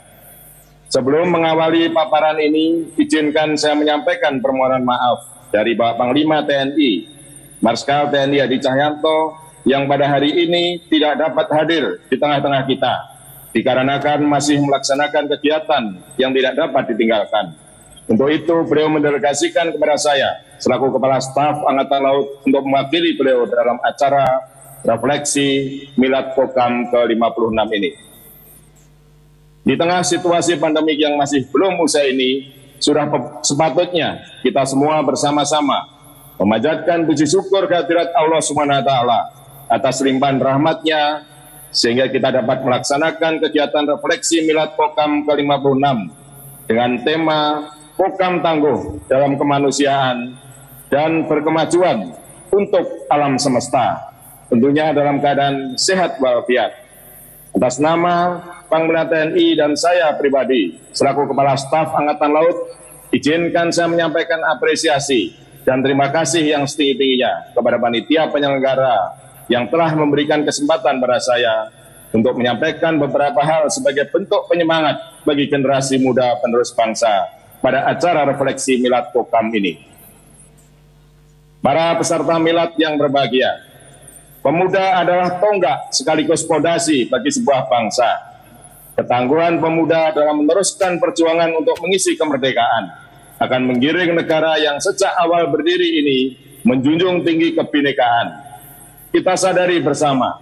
Sebelum mengawali paparan ini, izinkan saya menyampaikan permohonan maaf dari Bapak Panglima TNI, Marskal TNI Hadi Cahyanto, yang pada hari ini tidak dapat hadir di tengah-tengah kita, dikarenakan masih melaksanakan kegiatan yang tidak dapat ditinggalkan. Untuk itu, beliau mendelegasikan kepada saya, selaku Kepala Staf Angkatan Laut, untuk mewakili beliau dalam acara refleksi Milad Kokam ke-56 ini. Di tengah situasi pandemik yang masih belum usai ini, sudah sepatutnya kita semua bersama-sama memanjatkan puji syukur kehadirat Allah SWT atas limpahan rahmat-Nya, sehingga kita dapat melaksanakan kegiatan refleksi Milad Kokam ke-56 dengan tema Kokam Tangguh dalam Kemanusiaan dan Berkemajuan untuk Alam Semesta, tentunya dalam keadaan sehat walafiat. Atas nama Panglima TNI dan saya pribadi, selaku Kepala Staf Angkatan Laut, izinkan saya menyampaikan apresiasi dan terima kasih yang setinggi-tingginya kepada panitia penyelenggara yang telah memberikan kesempatan pada saya untuk menyampaikan beberapa hal sebagai bentuk penyemangat bagi generasi muda penerus bangsa pada acara refleksi Milad Kokam ini. Para peserta Milad yang berbahagia, pemuda adalah tonggak sekaligus fondasi bagi sebuah bangsa. Ketangguhan pemuda dalam meneruskan perjuangan untuk mengisi kemerdekaan akan menggiring negara yang sejak awal berdiri ini menjunjung tinggi kebinekaan. Kita sadari bersama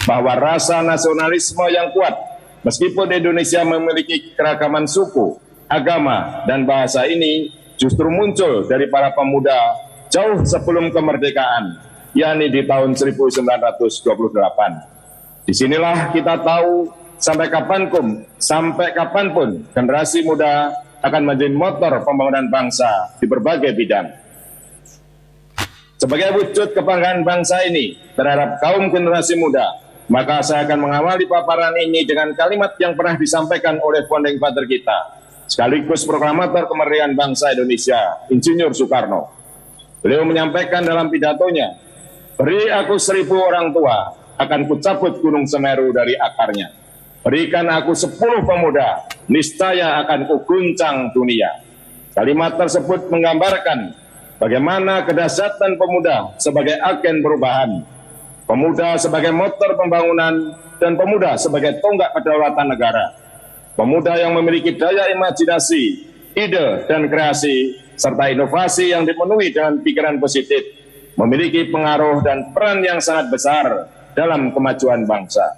bahwa rasa nasionalisme yang kuat, meskipun Indonesia memiliki keragaman suku, agama, dan bahasa ini justru muncul dari para pemuda jauh sebelum kemerdekaan, yakni di tahun 1928. Disinilah kita tahu sampai kapanpun generasi muda akan menjadi motor pembangunan bangsa di berbagai bidang. Sebagai wujud kebanggaan bangsa ini terhadap kaum generasi muda, maka saya akan mengawali paparan ini dengan kalimat yang pernah disampaikan oleh founding father kita, sekaligus proklamator kemerdekaan bangsa Indonesia, Insinyur Soekarno. Beliau menyampaikan dalam pidatonya, "Beri aku 1000 orang tua, akan kucabut gunung Semeru dari akarnya. Berikan aku 10 pemuda, niscaya akan kuguncang dunia." Kalimat tersebut menggambarkan bagaimana kedahsyatan pemuda sebagai agen perubahan. pemuda sebagai motor pembangunan, dan pemuda sebagai tonggak kedaulatan negara. Pemuda yang memiliki daya imajinasi, ide, dan kreasi, serta inovasi yang dipenuhi dengan pikiran positif, memiliki pengaruh dan peran yang sangat besar dalam kemajuan bangsa.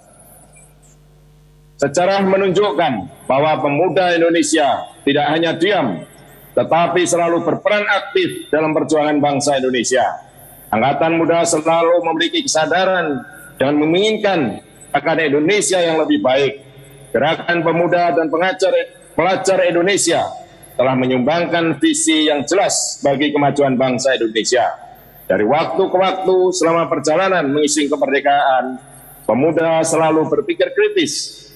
Sejarah menunjukkan bahwa pemuda Indonesia tidak hanya diam, tetapi selalu berperan aktif dalam perjuangan bangsa Indonesia. Angkatan muda selalu memiliki kesadaran dan menginginkan akan Indonesia yang lebih baik. Gerakan pemuda dan pelajar Indonesia telah menyumbangkan visi yang jelas bagi kemajuan bangsa Indonesia. Dari waktu ke waktu selama perjalanan mengisi kemerdekaan, pemuda selalu berpikir kritis.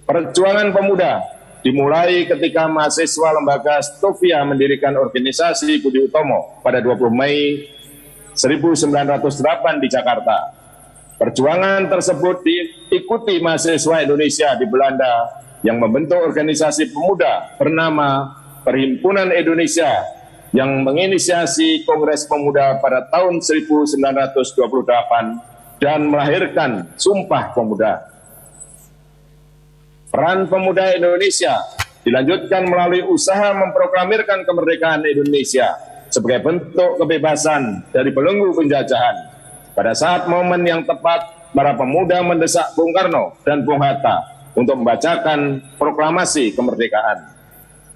Perjuangan pemuda dimulai ketika mahasiswa lembaga Stovia mendirikan organisasi Budi Utomo pada 20 Mei 1908 di Jakarta. Perjuangan tersebut diikuti mahasiswa Indonesia di Belanda yang membentuk organisasi pemuda bernama Perhimpunan Indonesia yang menginisiasi Kongres Pemuda pada tahun 1928 dan melahirkan Sumpah Pemuda. Peran pemuda Indonesia dilanjutkan melalui usaha memproklamirkan kemerdekaan Indonesia sebagai bentuk kebebasan dari belenggu penjajahan. Pada saat momen yang tepat, para pemuda mendesak Bung Karno dan Bung Hatta untuk membacakan proklamasi kemerdekaan.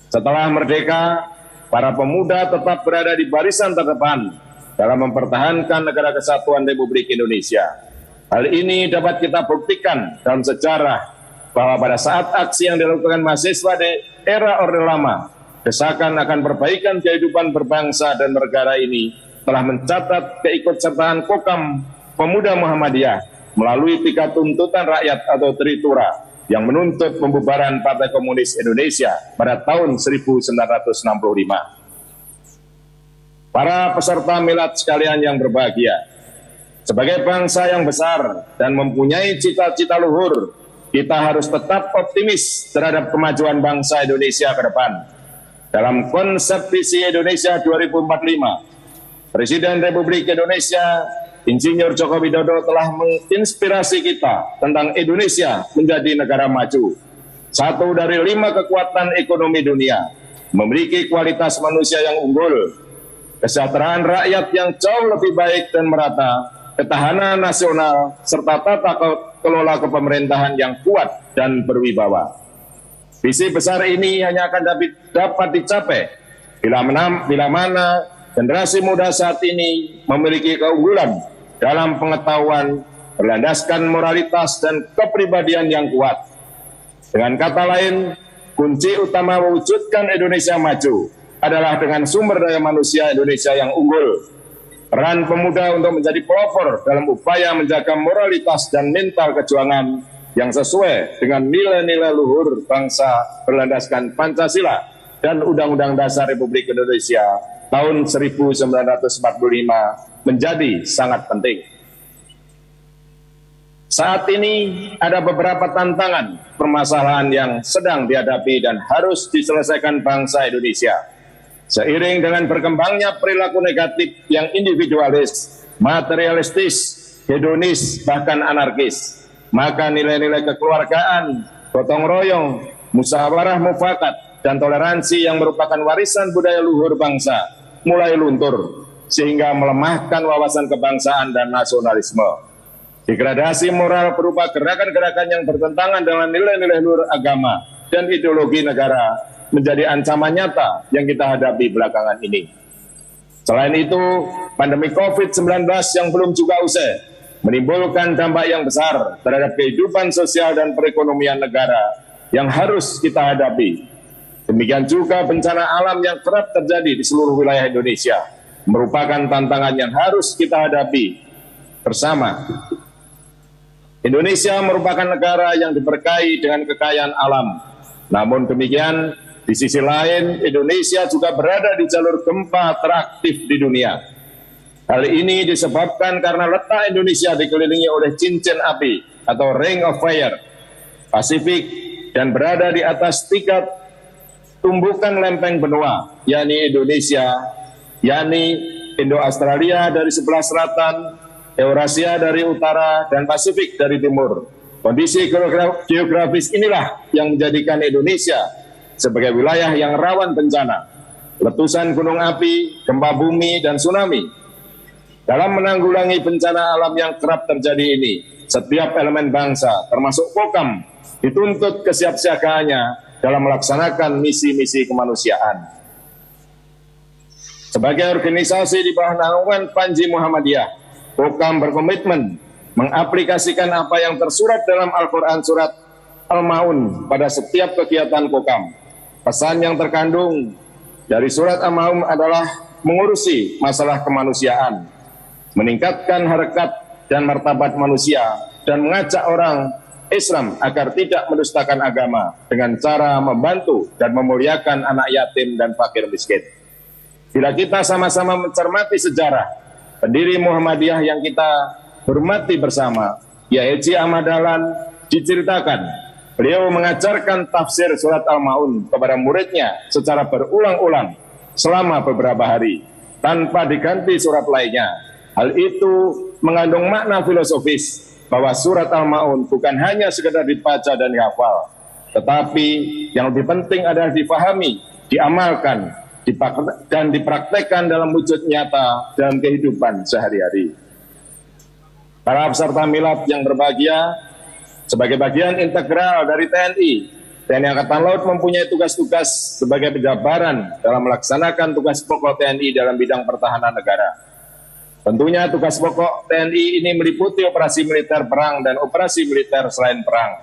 Setelah merdeka, para pemuda tetap berada di barisan terdepan dalam mempertahankan negara kesatuan Republik Indonesia. Hal ini dapat kita buktikan dalam sejarah bahwa pada saat aksi yang dilakukan mahasiswa di era Orde Lama, desakan akan perbaikan kehidupan berbangsa dan negara ini telah mencatat keikutsertaan Kokam Pemuda Muhammadiyah melalui 3 tuntutan rakyat atau Tritura yang menuntut pembubaran Partai Komunis Indonesia pada tahun 1965. Para peserta milad sekalian yang berbahagia, sebagai bangsa yang besar dan mempunyai cita-cita luhur, kita harus tetap optimis terhadap kemajuan bangsa Indonesia ke depan. Dalam konsep visi Indonesia 2045, Presiden Republik Indonesia, Insinyur Joko Widodo telah menginspirasi kita tentang Indonesia menjadi negara maju. 1 dari 5 kekuatan ekonomi dunia, memiliki kualitas manusia yang unggul, kesejahteraan rakyat yang jauh lebih baik dan merata, ketahanan nasional, serta tata kelola kepemerintahan yang kuat dan berwibawa. Visi besar ini hanya akan dapat dicapai bila mana generasi muda saat ini memiliki keunggulan dalam pengetahuan, berlandaskan moralitas dan kepribadian yang kuat. Dengan kata lain, kunci utama mewujudkan Indonesia maju adalah dengan sumber daya manusia Indonesia yang unggul. Peran pemuda untuk menjadi pelopor dalam upaya menjaga moralitas dan mental kejuangan yang sesuai dengan nilai-nilai luhur bangsa berlandaskan Pancasila dan Undang-Undang Dasar Republik Indonesia tahun 1945 menjadi sangat penting. Saat ini ada beberapa tantangan permasalahan yang sedang dihadapi dan harus diselesaikan bangsa Indonesia. Seiring dengan berkembangnya perilaku negatif yang individualis, materialistis, hedonis, bahkan anarkis, maka nilai-nilai kekeluargaan, gotong royong, musyawarah mufakat, dan toleransi yang merupakan warisan budaya luhur bangsa mulai luntur, sehingga melemahkan wawasan kebangsaan dan nasionalisme. Degradasi moral berupa gerakan-gerakan yang bertentangan dengan nilai-nilai luhur agama dan ideologi negara menjadi ancaman nyata yang kita hadapi belakangan ini. Selain itu, pandemi COVID-19 yang belum juga usai menimbulkan dampak yang besar terhadap kehidupan sosial dan perekonomian negara yang harus kita hadapi. Demikian juga bencana alam yang kerap terjadi di seluruh wilayah Indonesia merupakan tantangan yang harus kita hadapi bersama. Indonesia merupakan negara yang diberkahi dengan kekayaan alam. Namun demikian, di sisi lain, Indonesia juga berada di jalur gempa teraktif di dunia. Hal ini disebabkan karena letak Indonesia dikelilingi oleh cincin api atau Ring of Fire Pasifik dan berada di atas 3 tumbukan lempeng benua, yakni Indonesia, yakni Indo-Australia dari sebelah selatan, Eurasia dari utara, dan Pasifik dari timur. Kondisi geografis inilah yang menjadikan Indonesia sebagai wilayah yang rawan bencana, letusan gunung api, gempa bumi, dan tsunami. Dalam menanggulangi bencana alam yang kerap terjadi ini, setiap elemen bangsa, termasuk Kokam, dituntut kesiapsiagaannya dalam melaksanakan misi-misi kemanusiaan. Sebagai organisasi di bawah naungan Panji Muhammadiyah, Kokam berkomitmen mengaplikasikan apa yang tersurat dalam Al-Quran Surat Al-Ma'un pada setiap kegiatan Kokam. Pesan yang terkandung dari Surat Al-Ma'un adalah mengurusi masalah kemanusiaan, meningkatkan harkat dan martabat manusia, dan mengajak orang Islam agar tidak mendustakan agama dengan cara membantu dan memuliakan anak yatim dan fakir miskin. Bila kita sama-sama mencermati sejarah pendiri Muhammadiyah yang kita hormati bersama, Haji Ahmad Dahlan, diceritakan beliau mengajarkan tafsir Surat Al-Ma'un kepada muridnya secara berulang-ulang selama beberapa hari tanpa diganti surat lainnya. Hal itu mengandung makna filosofis bahwa Surat Al-Ma'un bukan hanya sekedar dibaca dan dihafal, tetapi yang lebih penting adalah difahami, diamalkan, dan dipraktekkan dalam wujud nyata dalam kehidupan sehari-hari. Para peserta milad yang berbahagia, sebagai bagian integral dari TNI Angkatan Laut mempunyai tugas-tugas sebagai penjabaran dalam melaksanakan tugas pokok TNI dalam bidang pertahanan negara. Tentunya tugas pokok TNI ini meliputi operasi militer perang dan operasi militer selain perang.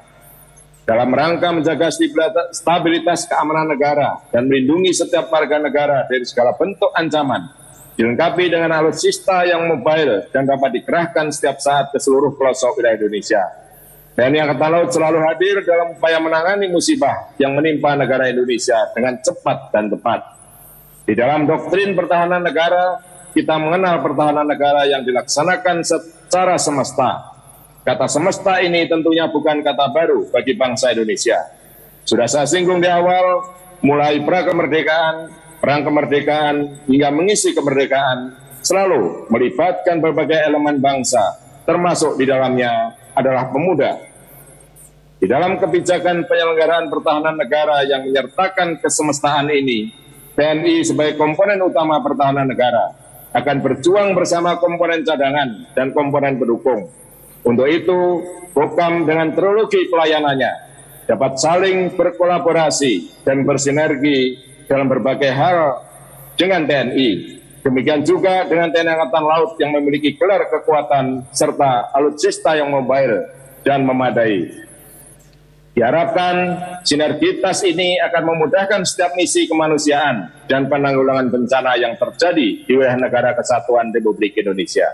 Dalam rangka menjaga stabilitas keamanan negara dan melindungi setiap warga negara dari segala bentuk ancaman, dilengkapi dengan alutsista yang mobile dan dapat dikerahkan setiap saat ke seluruh pelosok wilayah Indonesia. TNI Angkatan Laut selalu hadir dalam upaya menangani musibah yang menimpa negara Indonesia dengan cepat dan tepat. Di dalam doktrin pertahanan negara, kita mengenal pertahanan negara yang dilaksanakan secara semesta. Kata semesta ini tentunya bukan kata baru bagi bangsa Indonesia. Sudah saya singgung di awal, mulai pra-kemerdekaan, perang kemerdekaan, hingga mengisi kemerdekaan, selalu melibatkan berbagai elemen bangsa, termasuk di dalamnya adalah pemuda. Di dalam kebijakan penyelenggaraan pertahanan negara yang menyertakan kesemestaan ini, TNI sebagai komponen utama pertahanan negara akan berjuang bersama komponen cadangan dan komponen pendukung. Untuk itu, Kokam dengan teknologi pelayanannya dapat saling berkolaborasi dan bersinergi dalam berbagai hal dengan TNI. Demikian juga dengan TNI Angkatan Laut yang memiliki gelar kekuatan serta alutsista yang mobile dan memadai. Diharapkan sinergitas ini akan memudahkan setiap misi kemanusiaan dan penanggulangan bencana yang terjadi di wilayah Negara Kesatuan Republik Indonesia.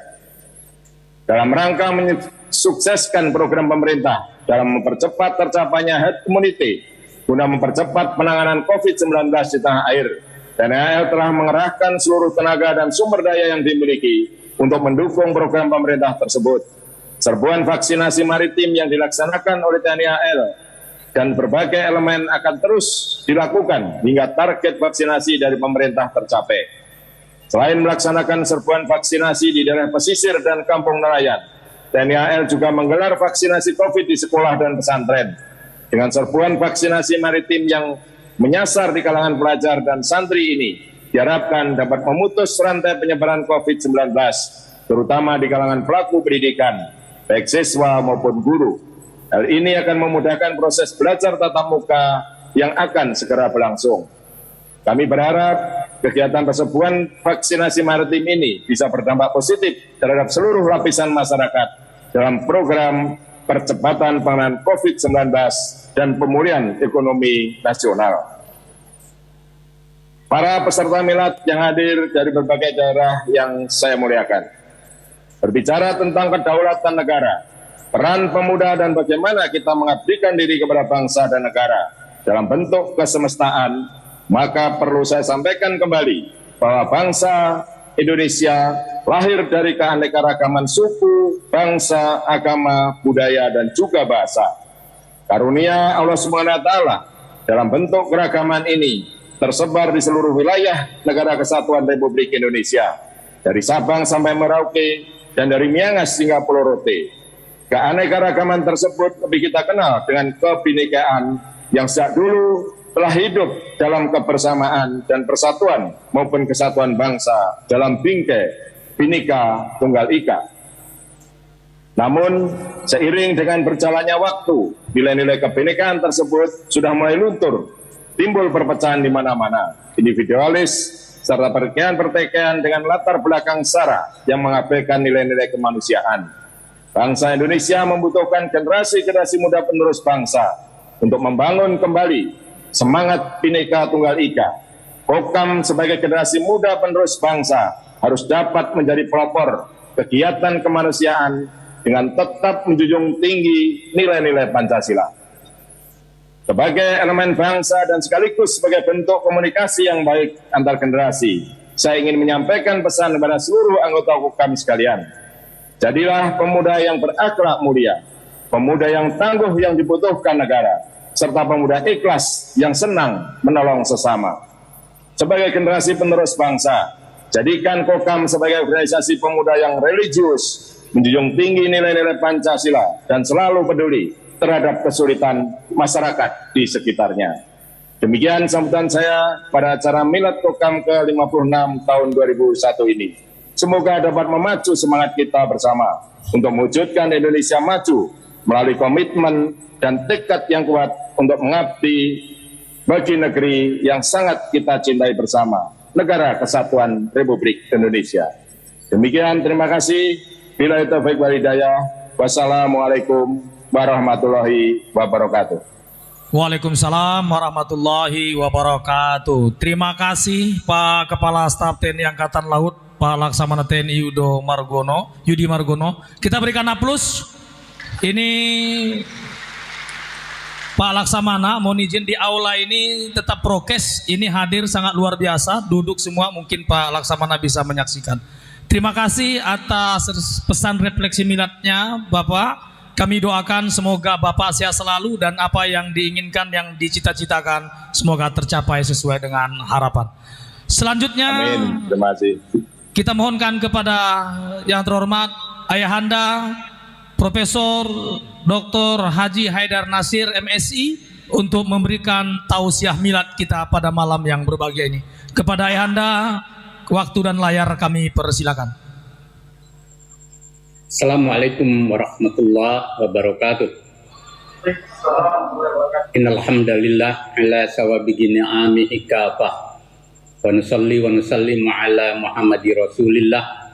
Dalam rangka mensukseskan program pemerintah dalam mempercepat tercapainya herd immunity guna mempercepat penanganan COVID-19 di tanah air, TNI AL telah mengerahkan seluruh tenaga dan sumber daya yang dimiliki untuk mendukung program pemerintah tersebut. Serbuan vaksinasi maritim yang dilaksanakan oleh TNI AL dan berbagai elemen akan terus dilakukan hingga target vaksinasi dari pemerintah tercapai. Selain melaksanakan serbuan vaksinasi di daerah pesisir dan kampung nelayan, TNI AL juga menggelar vaksinasi COVID di sekolah dan pesantren. Dengan serbuan vaksinasi maritim yang menyasar di kalangan pelajar dan santri ini, diharapkan dapat memutus rantai penyebaran COVID-19, terutama di kalangan pelaku pendidikan, baik siswa maupun guru. Hal ini akan memudahkan proses belajar tatap muka yang akan segera berlangsung. Kami berharap kegiatan persebuan vaksinasi maritim ini bisa berdampak positif terhadap seluruh lapisan masyarakat dalam program percepatan penanganan COVID-19 dan pemulihan ekonomi nasional. Para peserta milad yang hadir dari berbagai daerah yang saya muliakan, berbicara tentang kedaulatan negara, peran pemuda dan bagaimana kita mengabdikan diri kepada bangsa dan negara dalam bentuk kesemestaan, maka perlu saya sampaikan kembali bahwa bangsa Indonesia lahir dari keanekaragaman suku, bangsa, agama, budaya, dan juga bahasa. Karunia Allah SWT dalam bentuk keragaman ini tersebar di seluruh wilayah Negara Kesatuan Republik Indonesia, dari Sabang sampai Merauke, dan dari Miangas hingga Pulau Rote. Keanekaragaman tersebut lebih kita kenal dengan kebinekaan yang sejak dulu telah hidup dalam kebersamaan dan persatuan maupun kesatuan bangsa dalam bingkai Bhinneka Tunggal Ika. Namun, seiring dengan berjalannya waktu, nilai-nilai kebinekaan tersebut sudah mulai luntur, timbul perpecahan di mana-mana, individualis, serta pertikaian dengan latar belakang sara yang mengabaikan nilai-nilai kemanusiaan. Bangsa Indonesia membutuhkan generasi-generasi muda penerus bangsa untuk membangun kembali semangat Bhinneka Tunggal Ika. Kokam sebagai generasi muda penerus bangsa harus dapat menjadi pelopor kegiatan kemanusiaan dengan tetap menjunjung tinggi nilai-nilai Pancasila. Sebagai elemen bangsa dan sekaligus sebagai bentuk komunikasi yang baik antar generasi, saya ingin menyampaikan pesan kepada seluruh anggota Kokam sekalian. Jadilah pemuda yang berakhlak mulia, pemuda yang tangguh yang dibutuhkan negara, serta pemuda ikhlas yang senang menolong sesama. Sebagai generasi penerus bangsa, jadikan Kokam sebagai organisasi pemuda yang religius, menjunjung tinggi nilai-nilai Pancasila, dan selalu peduli terhadap kesulitan masyarakat di sekitarnya. Demikian sambutan saya pada acara Milad Kokam ke-56 tahun 2001 ini. Semoga dapat memacu semangat kita bersama untuk mewujudkan Indonesia maju melalui komitmen dan tekad yang kuat untuk mengabdi bagi negeri yang sangat kita cintai bersama, Negara Kesatuan Republik Indonesia. Demikian, terima kasih. Billahi taufiq wal hidayah. Wassalamualaikum warahmatullahi wabarakatuh. Waalaikumsalam warahmatullahi wabarakatuh. Terima kasih Pak Kepala Staf TNI Angkatan Laut, Pak Laksamana TNI Yudi Margono. Kita berikan aplaus. Ini Pak Laksamana, mohon izin di aula ini tetap prokes. Ini hadir sangat luar biasa. Duduk semua, mungkin Pak Laksamana bisa menyaksikan. Terima kasih atas pesan refleksi miladnya Bapak. Kami doakan semoga Bapak sehat selalu dan apa yang diinginkan, yang dicita-citakan semoga tercapai sesuai dengan harapan. Selanjutnya, amin. Terima kasih. Kita mohonkan kepada yang terhormat Ayahanda Profesor Dr. Haji Haidar Nasir MSI untuk memberikan tausiah milad kita pada malam yang berbahagia ini. Kepada Ayahanda, waktu dan layar kami persilakan. Assalamualaikum warahmatullahi wabarakatuh. Innal hamdalillah ala sawabihi ni'amihi kafah. Wa nusalli wa nusallimu ala Muhammadi Rasulillah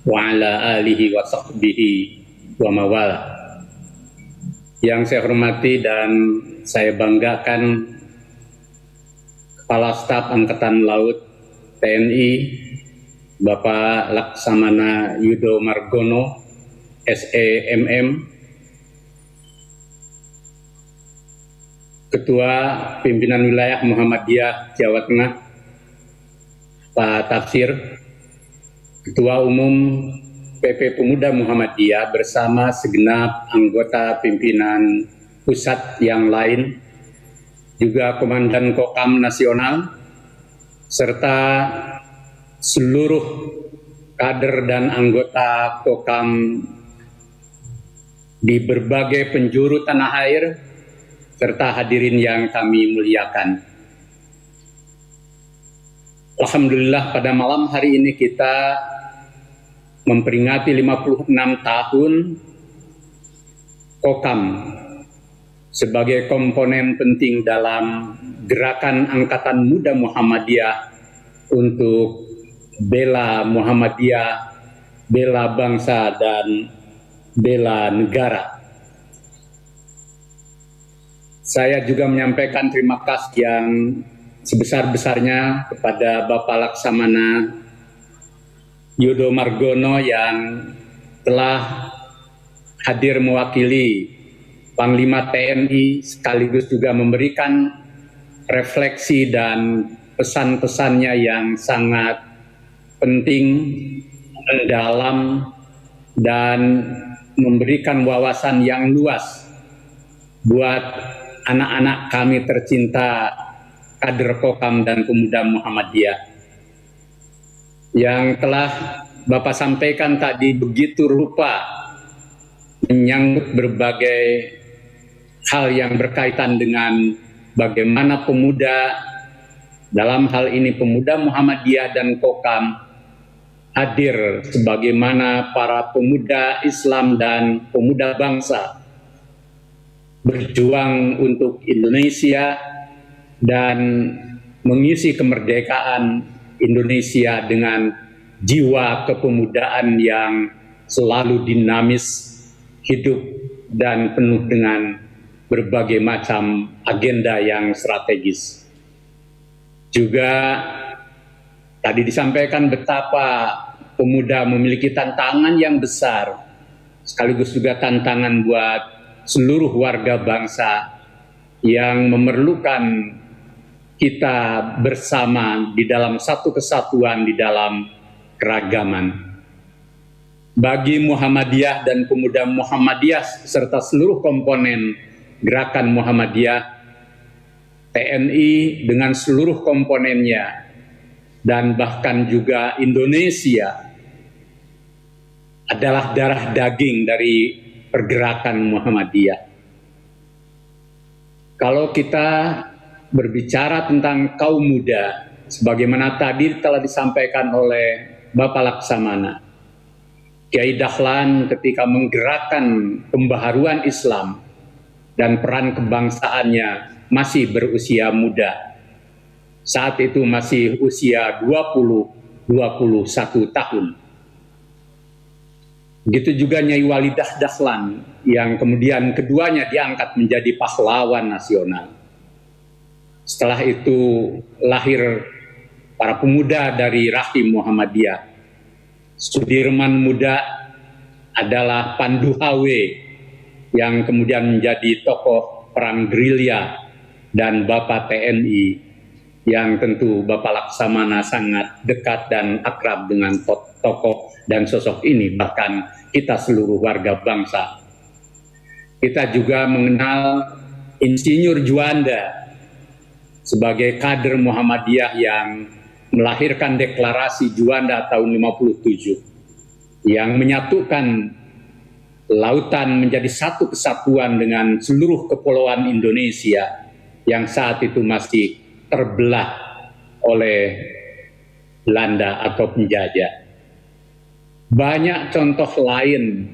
wa ala alihi wa sahbihi wa mawala. Yang saya hormati dan saya banggakan Kepala Staf Angkatan Laut TNI Bapak Laksamana Yudo Margono SEMM, Ketua Pimpinan Wilayah Muhammadiyah Jawa Tengah Pak Tafsir, Ketua Umum PP Pemuda Muhammadiyah bersama segenap anggota pimpinan pusat yang lain, juga Komandan Kokam Nasional, serta seluruh kader dan anggota Kokam di berbagai penjuru tanah air, serta hadirin yang kami muliakan. Alhamdulillah pada malam hari ini kita memperingati 56 tahun Kokam sebagai komponen penting dalam gerakan Angkatan Muda Muhammadiyah untuk bela Muhammadiyah, bela bangsa, dan bela negara. Saya juga menyampaikan terima kasih yang sebesar-besarnya kepada Bapak Laksamana Yudo Margono yang telah hadir mewakili Panglima TNI sekaligus juga memberikan refleksi dan pesan-pesannya yang sangat penting, mendalam, dan memberikan wawasan yang luas buat anak-anak kami tercinta kader Kokam dan Pemuda Muhammadiyah yang telah Bapak sampaikan tadi begitu rupa menyangkut berbagai hal yang berkaitan dengan bagaimana pemuda, dalam hal ini pemuda Muhammadiyah dan Kokam, hadir sebagaimana para pemuda Islam dan pemuda bangsa berjuang untuk Indonesia dan mengisi kemerdekaan Indonesia dengan jiwa kepemudaan yang selalu dinamis, hidup, dan penuh dengan berbagai macam agenda yang strategis. Juga tadi disampaikan betapa pemuda memiliki tantangan yang besar, sekaligus juga tantangan buat seluruh warga bangsa yang memerlukan kita bersama di dalam satu kesatuan, di dalam keragaman. Bagi Muhammadiyah dan pemuda Muhammadiyah serta seluruh komponen gerakan Muhammadiyah, TNI dengan seluruh komponennya, dan bahkan juga Indonesia adalah darah daging dari pergerakan Muhammadiyah. Kalau kita berbicara tentang kaum muda, sebagaimana tadi telah disampaikan oleh Bapak Laksamana, Kiai Dahlan ketika menggerakkan pembaharuan Islam dan peran kebangsaannya masih berusia muda. Saat itu masih usia 20-21 tahun. Begitu juga Nyai Walidah Dahlan yang kemudian keduanya diangkat menjadi pahlawan nasional. Setelah itu lahir para pemuda dari rahim Muhammadiyah. Sudirman Muda adalah Pandu Hawe yang kemudian menjadi tokoh perang gerilya, dan Bapak TNI yang tentu Bapak Laksamana sangat dekat dan akrab dengan tokoh dan sosok ini, bahkan kita seluruh warga bangsa. Kita juga mengenal Insinyur Juanda sebagai kader Muhammadiyah yang melahirkan deklarasi Juanda tahun 57 yang menyatukan lautan menjadi satu kesatuan dengan seluruh kepulauan Indonesia yang saat itu masih terbelah oleh Belanda atau penjajah. Banyak contoh lain,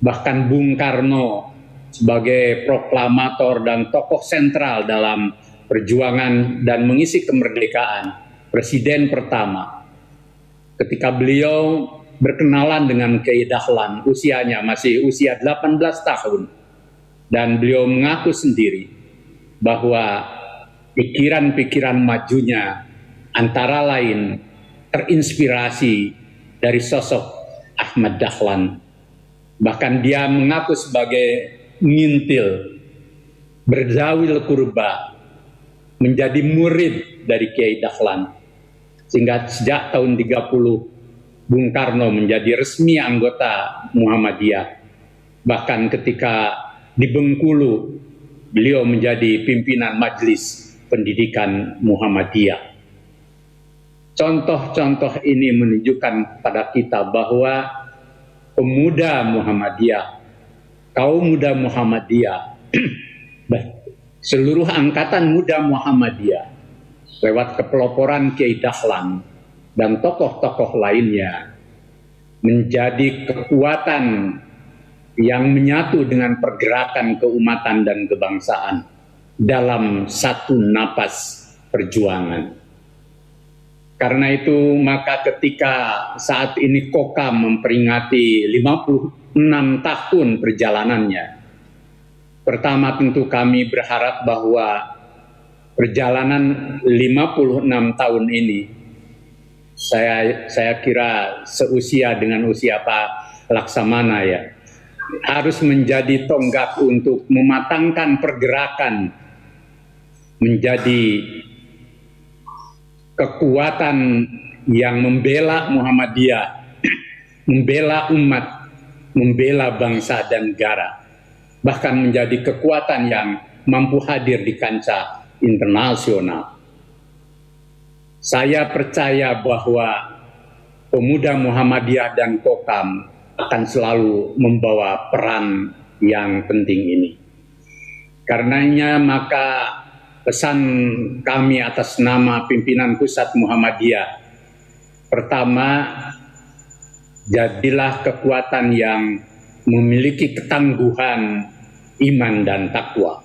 bahkan Bung Karno sebagai proklamator dan tokoh sentral dalam perjuangan dan mengisi kemerdekaan, presiden pertama. Ketika beliau berkenalan dengan Kiai Dahlan, usianya masih usia 18 tahun, dan beliau mengaku sendiri bahwa pikiran-pikiran majunya antara lain terinspirasi dari sosok Ahmad Dahlan. Bahkan dia mengaku sebagai ngintil, berdawil kurba, menjadi murid dari Kiai Dahlan. Sehingga sejak tahun 30 Bung Karno menjadi resmi anggota Muhammadiyah. Bahkan ketika di Bengkulu beliau menjadi pimpinan Majelis Pendidikan Muhammadiyah. Contoh-contoh ini menunjukkan pada kita bahwa pemuda Muhammadiyah, kaum muda Muhammadiyah, seluruh angkatan muda Muhammadiyah lewat kepeloporan Kiai Dahlan dan tokoh-tokoh lainnya menjadi kekuatan yang menyatu dengan pergerakan keumatan dan kebangsaan dalam satu napas perjuangan. Karena itu maka ketika saat ini Kokam memperingati 56 tahun perjalanannya, pertama tentu kami berharap bahwa perjalanan 56 tahun ini, saya kira seusia dengan usia Pak Laksamana ya, harus menjadi tonggak untuk mematangkan pergerakan menjadi kekuatan yang membela Muhammadiyah, membela umat, membela bangsa dan negara, bahkan menjadi kekuatan yang mampu hadir di kancah internasional. Saya percaya bahwa pemuda Muhammadiyah dan Kokam akan selalu membawa peran yang penting ini. Karenanya maka pesan kami atas nama pimpinan Pusat Muhammadiyah, pertama, jadilah kekuatan yang memiliki ketangguhan iman dan takwa.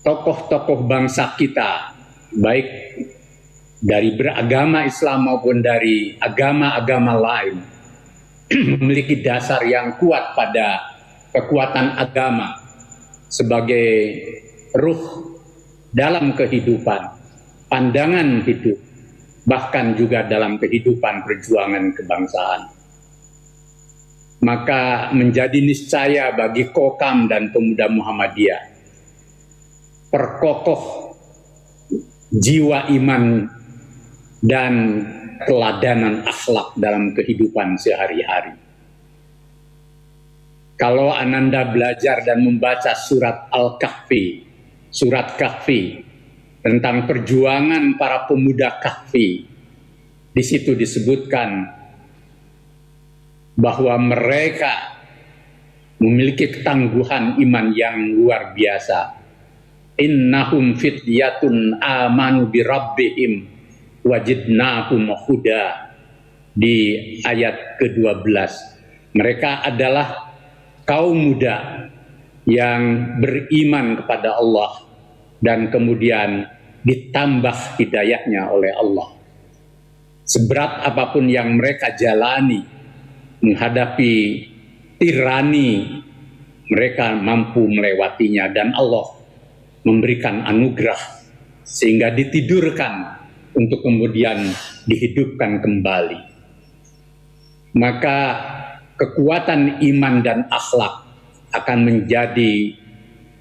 Tokoh-tokoh bangsa kita, baik dari beragama Islam maupun dari agama-agama lain, memiliki dasar yang kuat pada kekuatan agama sebagai ruh dalam kehidupan, pandangan hidup, bahkan juga dalam kehidupan perjuangan kebangsaan. Maka menjadi niscaya bagi Kokam dan pemuda Muhammadiyah perkokoh jiwa iman dan teladanan akhlak dalam kehidupan sehari-hari. Kalau Ananda belajar dan membaca surat Al-Kahfi, surat Kahfi tentang perjuangan para pemuda Kahfi, di situ disebutkan bahwa mereka memiliki ketangguhan iman yang luar biasa. Innahum fityatun amanu bi rabbihim wajidnahum huda, di ayat ke-12. Mereka adalah kaum muda yang beriman kepada Allah dan kemudian ditambah hidayahnya oleh Allah. Seberat apapun yang mereka jalani menghadapi tirani, mereka mampu melewatinya dan Allah memberikan anugerah sehingga ditidurkan untuk kemudian dihidupkan kembali. Maka kekuatan iman dan akhlak akan menjadi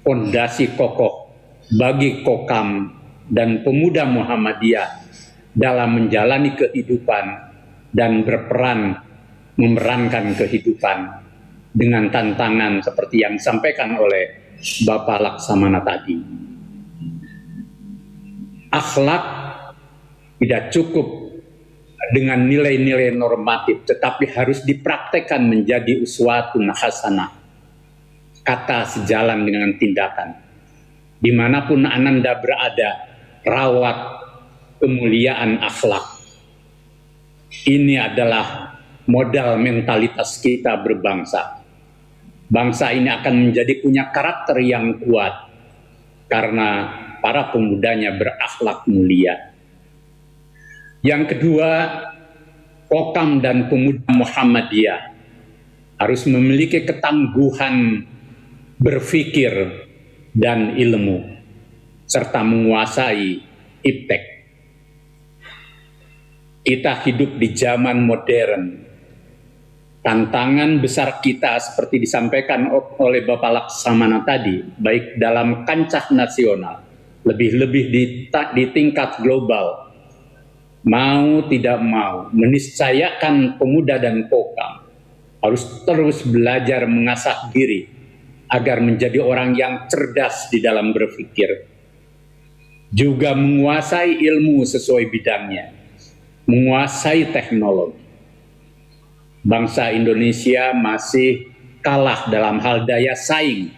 fondasi kokoh bagi Kokam dan pemuda Muhammadiyah dalam menjalani kehidupan dan berperan memerankan kehidupan dengan tantangan seperti yang disampaikan oleh Bapak Laksamana tadi. Akhlak tidak cukup dengan nilai-nilai normatif, tetapi harus dipraktekkan menjadi uswatun hasanah, kata sejalan dengan tindakan. Dimanapun Ananda berada, rawat kemuliaan akhlak. Ini adalah modal mentalitas kita berbangsa. Bangsa ini akan menjadi punya karakter yang kuat karena para pemudanya berakhlak mulia. Yang kedua, Kokam dan pemuda Muhammadiyah harus memiliki ketangguhan berpikir dan ilmu serta menguasai iptek. Kita hidup di zaman modern. Tantangan besar kita seperti disampaikan oleh Bapak Laksamana tadi, baik dalam kancah nasional, lebih-lebih di tingkat global, mau tidak mau, meniscayakan pemuda dan Kokam harus terus belajar mengasah diri agar menjadi orang yang cerdas di dalam berpikir. Juga menguasai ilmu sesuai bidangnya, menguasai teknologi. Bangsa Indonesia masih kalah dalam hal daya saing.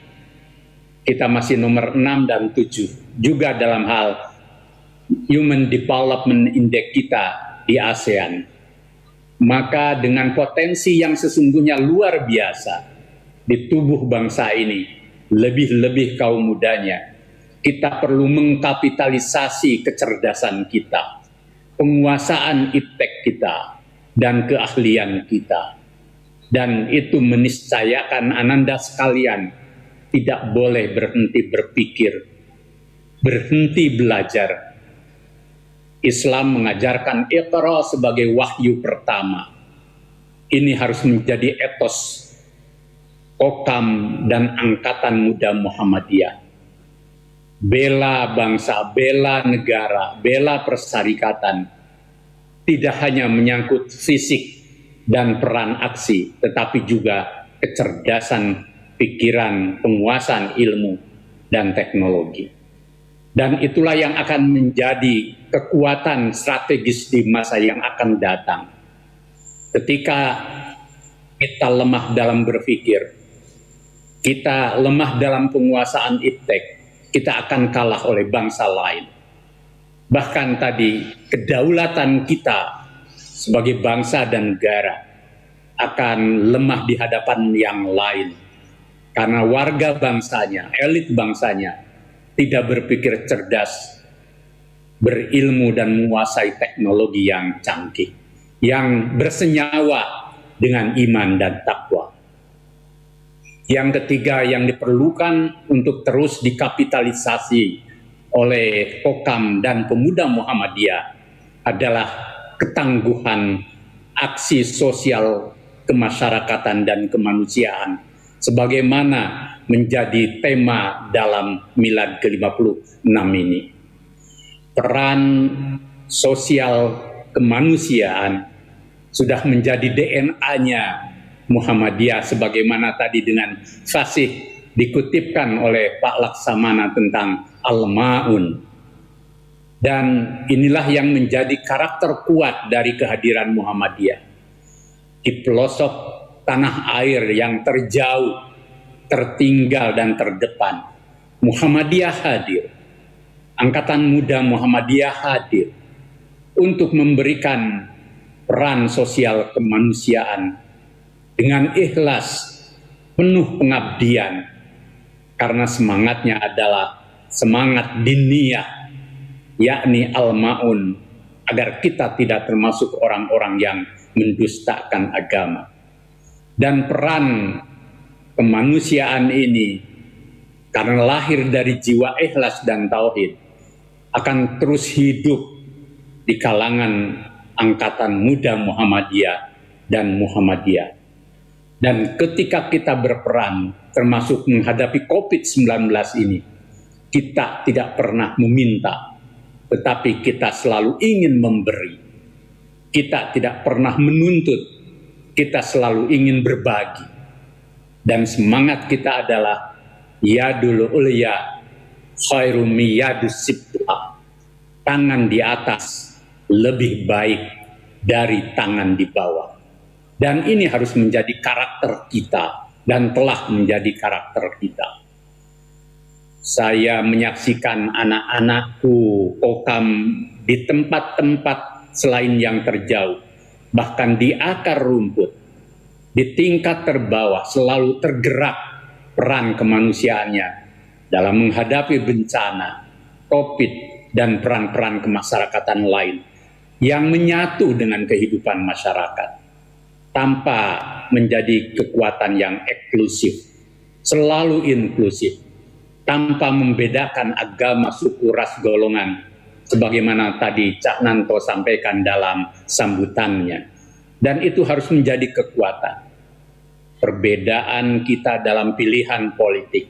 Kita masih nomor 6 dan 7. Juga dalam hal Human Development Index kita di ASEAN. Maka dengan potensi yang sesungguhnya luar biasa di tubuh bangsa ini, lebih-lebih kaum mudanya, kita perlu mengkapitalisasi kecerdasan kita, penguasaan iptek kita, dan keahlian kita. Dan itu meniscayakan Ananda sekalian tidak boleh berhenti berpikir, berhenti belajar. Islam mengajarkan Iqra sebagai wahyu pertama. Ini harus menjadi etos Kokam dan Angkatan Muda Muhammadiyah. Bela bangsa, bela negara, bela persyarikatan. Tidak hanya menyangkut fisik dan peran aksi, tetapi juga kecerdasan pikiran, penguasaan ilmu, dan teknologi. Dan itulah yang akan menjadi kekuatan strategis di masa yang akan datang. Ketika kita lemah dalam berpikir, kita lemah dalam penguasaan iptek, kita akan kalah oleh bangsa lain. Bahkan tadi kedaulatan kita sebagai bangsa dan negara akan lemah di hadapan yang lain. Karena warga bangsanya, elit bangsanya tidak berpikir cerdas, berilmu dan menguasai teknologi yang canggih, yang bersenyawa dengan iman dan takwa. Yang ketiga yang diperlukan untuk terus dikapitalisasi oleh Kokam dan pemuda Muhammadiyah adalah ketangguhan aksi sosial kemasyarakatan dan kemanusiaan sebagaimana menjadi tema dalam Milad ke-56 ini. Peran sosial kemanusiaan sudah menjadi DNA-nya Muhammadiyah sebagaimana tadi dengan fasih dikutipkan oleh Pak Laksamana tentang Al-Ma'un. Dan inilah yang menjadi karakter kuat dari kehadiran Muhammadiyah. Di pelosok tanah air yang terjauh, tertinggal dan terdepan, Muhammadiyah hadir. Angkatan Muda Muhammadiyah hadir untuk memberikan peran sosial kemanusiaan dengan ikhlas, penuh pengabdian, karena semangatnya adalah semangat diniyah, yakni al-ma'un, agar kita tidak termasuk orang-orang yang mendustakan agama. Dan peran kemanusiaan ini, karena lahir dari jiwa ikhlas dan tauhid, akan terus hidup di kalangan angkatan muda Muhammadiyah dan Muhammadiyah. Dan ketika kita berperan, termasuk menghadapi COVID-19 ini, kita tidak pernah meminta, tetapi kita selalu ingin memberi. Kita tidak pernah menuntut, kita selalu ingin berbagi. Dan semangat kita adalah yadul ulya khairum yadus sifla. Tangan di atas lebih baik dari tangan di bawah. Dan ini harus menjadi karakter kita dan telah menjadi karakter kita. Saya menyaksikan anak-anakku Kokam di tempat-tempat selain yang terjauh, bahkan di akar rumput, di tingkat terbawah selalu tergerak peran kemanusiaannya dalam menghadapi bencana, COVID, dan peran-peran kemasyarakatan lain yang menyatu dengan kehidupan masyarakat tanpa menjadi kekuatan yang eksklusif, selalu inklusif, tanpa membedakan agama, suku, ras, golongan, sebagaimana tadi Cak Nanto sampaikan dalam sambutannya. Dan itu harus menjadi kekuatan. Perbedaan kita dalam pilihan politik,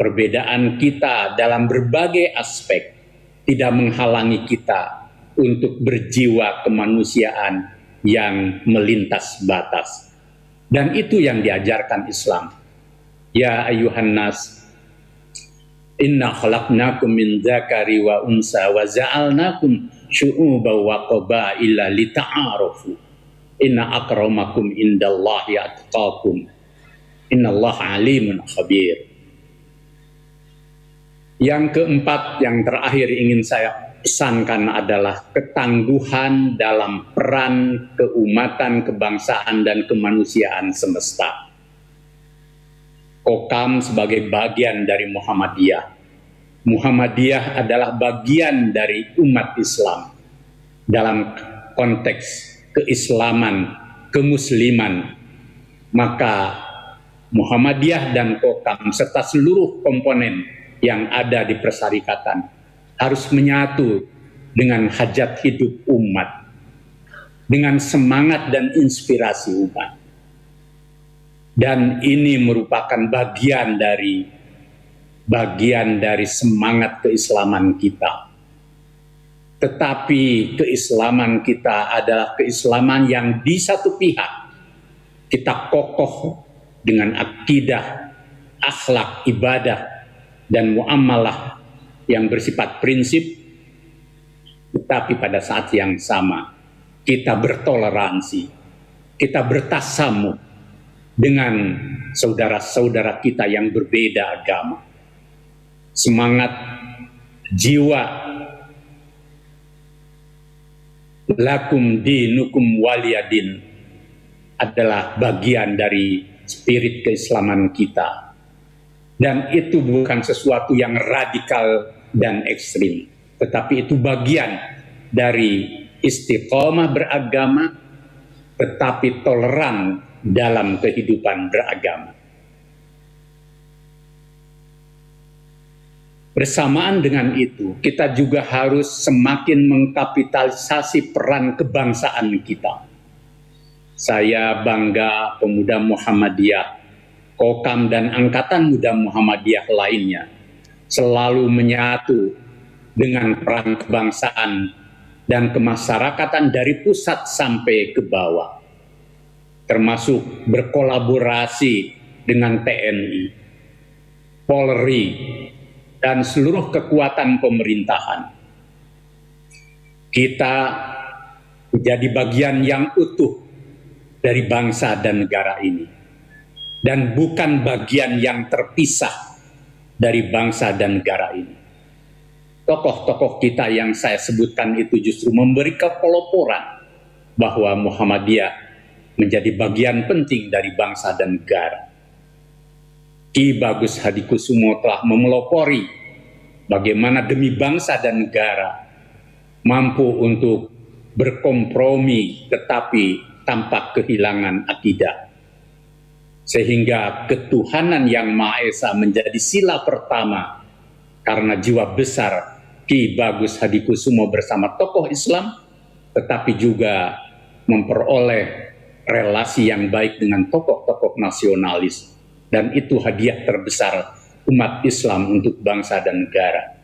perbedaan kita dalam berbagai aspek, tidak menghalangi kita untuk berjiwa kemanusiaan yang melintas batas. Dan itu yang diajarkan Islam. Ya ayuhan nas, inna khalaqnakum min dzakari wa unsa wa ja'alnakum syu'uban wa qabaila lita'arafu. Inna akramakum indallahi atqakum. Innallaha alimun khabir. Yang keempat, yang terakhir ingin saya pesankan adalah ketangguhan dalam peran keumatan, kebangsaan, dan kemanusiaan semesta. Kokam sebagai bagian dari Muhammadiyah. Muhammadiyah adalah bagian dari umat Islam dalam konteks keislaman, kemusliman. Maka Muhammadiyah dan Kokam serta seluruh komponen yang ada di persyarikatan harus menyatu dengan hajat hidup umat, dengan semangat dan inspirasi umat. Dan ini merupakan bagian dari semangat keislaman kita. Tetapi keislaman kita adalah keislaman yang di satu pihak kita kokoh dengan akidah, akhlak, ibadah, dan muamalah yang bersifat prinsip, tetapi pada saat yang sama kita bertoleransi, kita bertasamuh dengan saudara-saudara kita yang berbeda agama. Semangat jiwa lakum dinukum waliyadin adalah bagian dari spirit keislaman kita. Dan itu bukan sesuatu yang radikal dan ekstrim, tetapi itu bagian dari istiqomah beragama, tetapi toleran dalam kehidupan beragama. Bersamaan dengan itu, kita juga harus semakin mengkapitalisasi peran kebangsaan kita. Saya bangga pemuda Muhammadiyah, Kokam dan Angkatan Muda Muhammadiyah lainnya selalu menyatu dengan peran kebangsaan dan kemasyarakatan dari pusat sampai ke bawah, termasuk berkolaborasi dengan TNI, Polri, dan seluruh kekuatan pemerintahan. Kita menjadi bagian yang utuh dari bangsa dan negara ini, dan bukan bagian yang terpisah dari bangsa dan negara ini. Tokoh-tokoh kita yang saya sebutkan itu justru memberi kepeloporan bahwa Muhammadiyah menjadi bagian penting dari bangsa dan negara. Ki Bagus Hadikusumo telah memelopori bagaimana demi bangsa dan negara mampu untuk berkompromi tetapi tanpa kehilangan akidah. Sehingga ketuhanan yang Maha Esa menjadi sila pertama karena jiwa besar Ki Bagus Hadikusumo bersama tokoh Islam, tetapi juga memperoleh relasi yang baik dengan tokoh-tokoh nasionalis. Dan itu hadiah terbesar umat Islam untuk bangsa dan negara.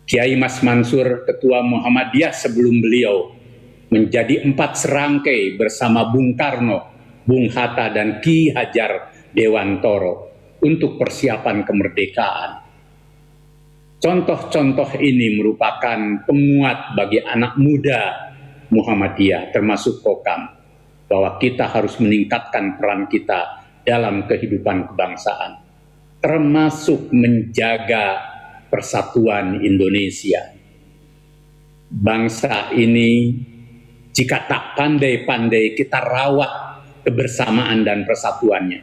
Kiai Mas Mansur, Ketua Muhammadiyah sebelum beliau, menjadi 4 serangkai bersama Bung Karno, Bung Hatta, dan Ki Hajar Dewantoro untuk persiapan kemerdekaan. Contoh-contoh ini merupakan penguat bagi anak muda Muhammadiyah, termasuk Kokam, bahwa kita harus meningkatkan peran kita dalam kehidupan kebangsaan, termasuk menjaga persatuan Indonesia. Bangsa ini, jika tak pandai-pandai kita rawat kebersamaan dan persatuannya,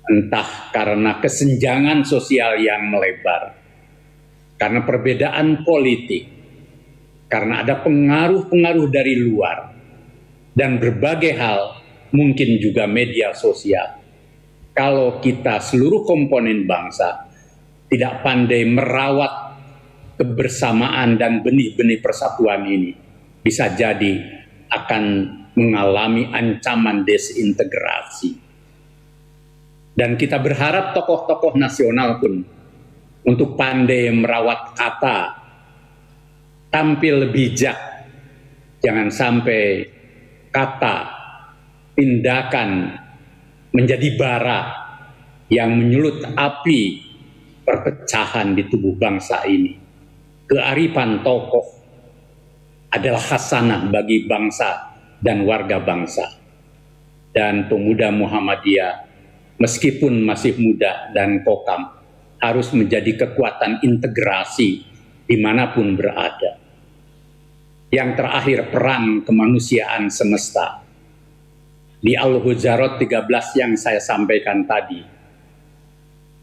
entah karena kesenjangan sosial yang melebar, karena perbedaan politik, karena ada pengaruh-pengaruh dari luar, dan berbagai hal, mungkin juga media sosial. Kalau kita seluruh komponen bangsa tidak pandai merawat kebersamaan dan benih-benih persatuan ini, bisa jadi akan mengalami ancaman desintegrasi. Dan kita berharap tokoh-tokoh nasional pun untuk pandai merawat kata, tampil bijak, jangan sampai kata, tindakan menjadi bara yang menyulut api perpecahan di tubuh bangsa ini. Kearifan tokoh adalah hasanah bagi bangsa dan warga bangsa. Dan pemuda Muhammadiyah, meskipun masih muda dan kokam, harus menjadi kekuatan integrasi dimanapun berada. Yang terakhir, peran kemanusiaan semesta. Di Al-Hujarat 13 yang saya sampaikan tadi,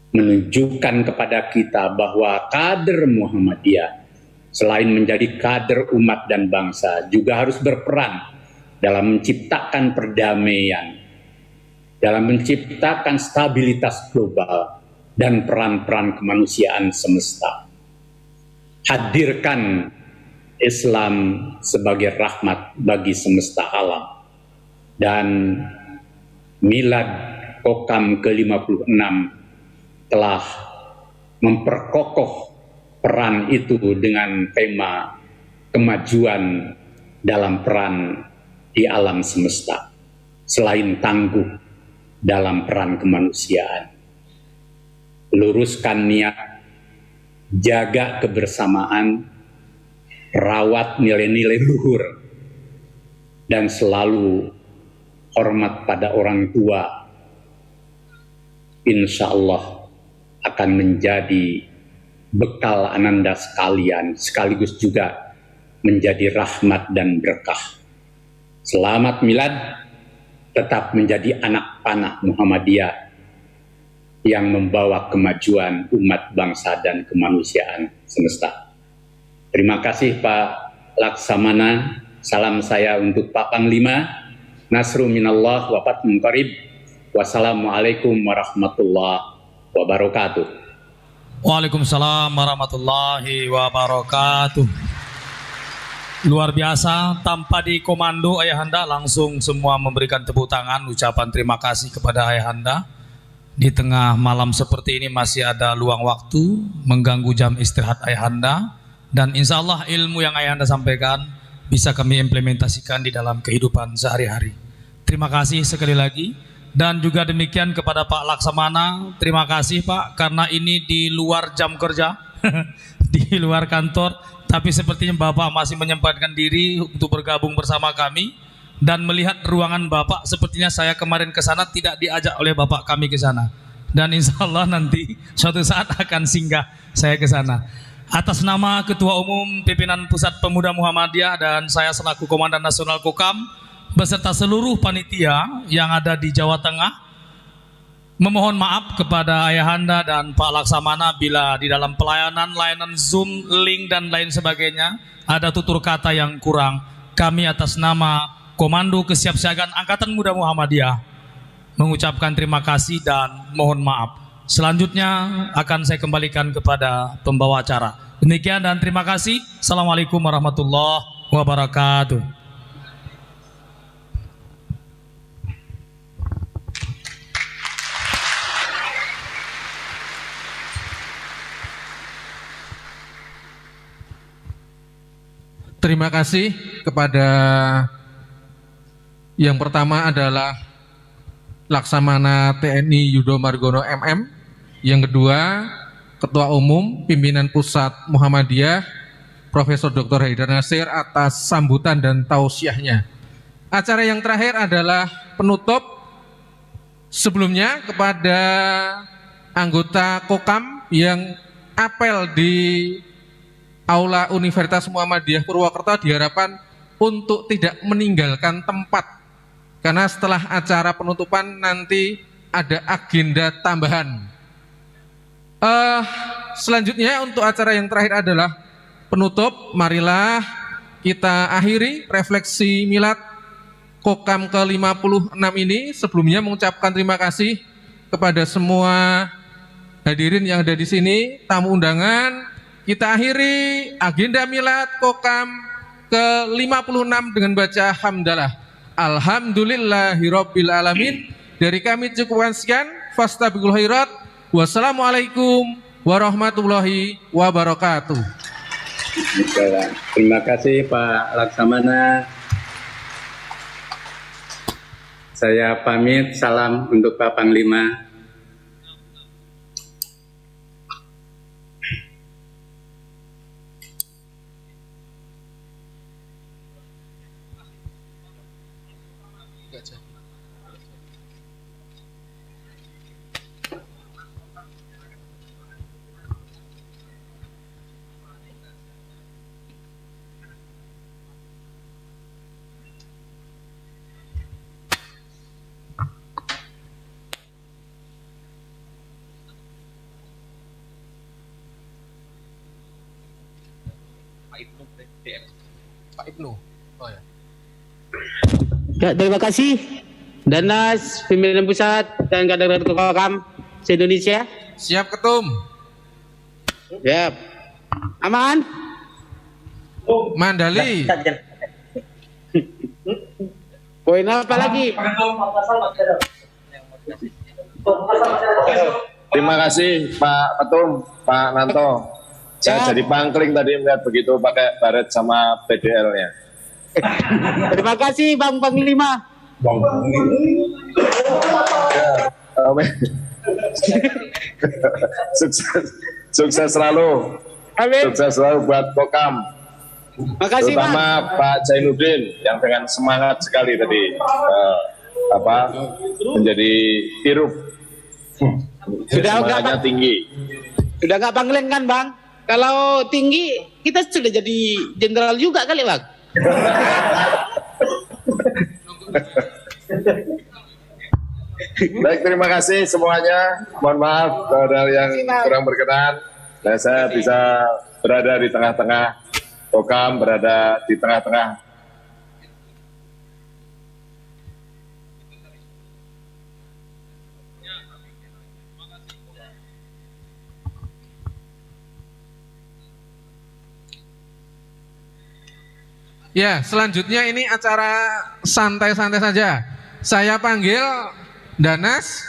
menunjukkan kepada kita bahwa kader Muhammadiyah, selain menjadi kader umat dan bangsa, juga harus berperan dalam menciptakan perdamaian, dalam menciptakan stabilitas global, dan peran-peran kemanusiaan semesta. Hadirkan Islam sebagai rahmat bagi semesta alam. Dan milad Kokam ke-56 telah memperkokoh peran itu dengan tema kemajuan dalam peran di alam semesta, selain tangguh dalam peran kemanusiaan. Luruskan niat jaga kebersamaan, rawat nilai-nilai luhur, dan selalu hormat pada orang tua, insya Allah akan menjadi bekal ananda sekalian, sekaligus juga menjadi rahmat dan berkah. Selamat milad, tetap menjadi anak panah Muhammadiyah yang membawa kemajuan umat bangsa dan kemanusiaan semesta. Terima kasih Pak Laksamana. Salam saya untuk Pak Panglima. Nasru minallah wa fathun qarib. Wassalamualaikum warahmatullahi wabarakatuh. Waalaikumsalam warahmatullahi wabarakatuh. Luar biasa, tanpa dikomando Ayahanda, langsung semua memberikan tepuk tangan, ucapan terima kasih kepada Ayahanda. Di tengah malam seperti ini masih ada luang waktu mengganggu jam istirahat Ayahanda, dan insya Allah ilmu yang Ayahanda sampaikan bisa kami implementasikan di dalam kehidupan sehari-hari. Terima kasih sekali lagi, dan juga demikian kepada Pak Laksamana. Terima kasih Pak, karena ini di luar jam kerja, di luar kantor. Tapi sepertinya Bapak masih menyempatkan diri untuk bergabung bersama kami, dan melihat ruangan Bapak, sepertinya saya kemarin ke sana tidak diajak oleh Bapak kami ke sana. Dan insya Allah nanti suatu saat akan singgah saya ke sana. Atas nama Ketua Umum Pimpinan Pusat Pemuda Muhammadiyah dan saya selaku Komandan Nasional Kokam beserta seluruh panitia yang ada di Jawa Tengah, memohon maaf kepada Ayahanda dan Pak Laksamana bila di dalam layanan Zoom, link dan lain sebagainya ada tutur kata yang kurang. Kami atas nama Komando Kesiapsiagaan Angkatan Muda Muhammadiyah mengucapkan terima kasih dan mohon maaf. Selanjutnya akan saya kembalikan kepada pembawa acara. Demikian dan terima kasih. Assalamualaikum warahmatullahi wabarakatuh. Terima kasih kepada yang pertama adalah Laksamana TNI Yudo Margono MM, yang kedua Ketua Umum Pimpinan Pusat Muhammadiyah Profesor Dr. Haidar Nasir atas sambutan dan tausiahnya. Acara yang terakhir adalah penutup. Sebelumnya kepada anggota Kokam yang apel di Aula Universitas Muhammadiyah Purwokerto diharapkan untuk tidak meninggalkan tempat, karena setelah acara penutupan nanti ada agenda tambahan. Selanjutnya untuk acara yang terakhir adalah penutup. Marilah kita akhiri refleksi milad Kokam ke-56 ini. Sebelumnya mengucapkan terima kasih kepada semua hadirin yang ada di sini, tamu undangan. Kita akhiri agenda milad Kokam ke-56 dengan baca hamdalah. Alhamdulillahirabbil alamin. Dari kami cukupkan sekian. Fastabiqul khairat. Wassalamualaikum warahmatullahi wabarakatuh. Terima kasih Pak Laksamana. Saya pamit, salam untuk Pak Panglima. Pak Ibnu. Oh ya. Ya, terima kasih Danas Pimpinan Pusat dan kader-kader Kokam se-Indonesia. Siap Ketum. Siap. Aman? Mandali. Poin apa lagi? Terima kasih Pak Ketum, Pak Nanto. Saya jadi pangkling tadi melihat begitu pakai baret sama PDL-nya. Terima kasih Bang Panglima. Bang Panglima. Sukses. Sukses selalu. Amin. Sukses selalu buat Kokam. Makasih, terutama Bang. Pak Zainuddin yang dengan semangat sekali tadi menjadi Irup. Semangatnya tinggi. Sudah nggak pangling kan, Bang? Kalau tinggi kita sudah jadi jenderal juga kali, Bang. Baik, terima kasih semuanya. Mohon maaf kalau ada yang kurang berkenan. Dan saya bisa berada di tengah-tengah Kokam, berada di tengah-tengah. Ya, selanjutnya ini acara santai-santai saja. Saya panggil Danas,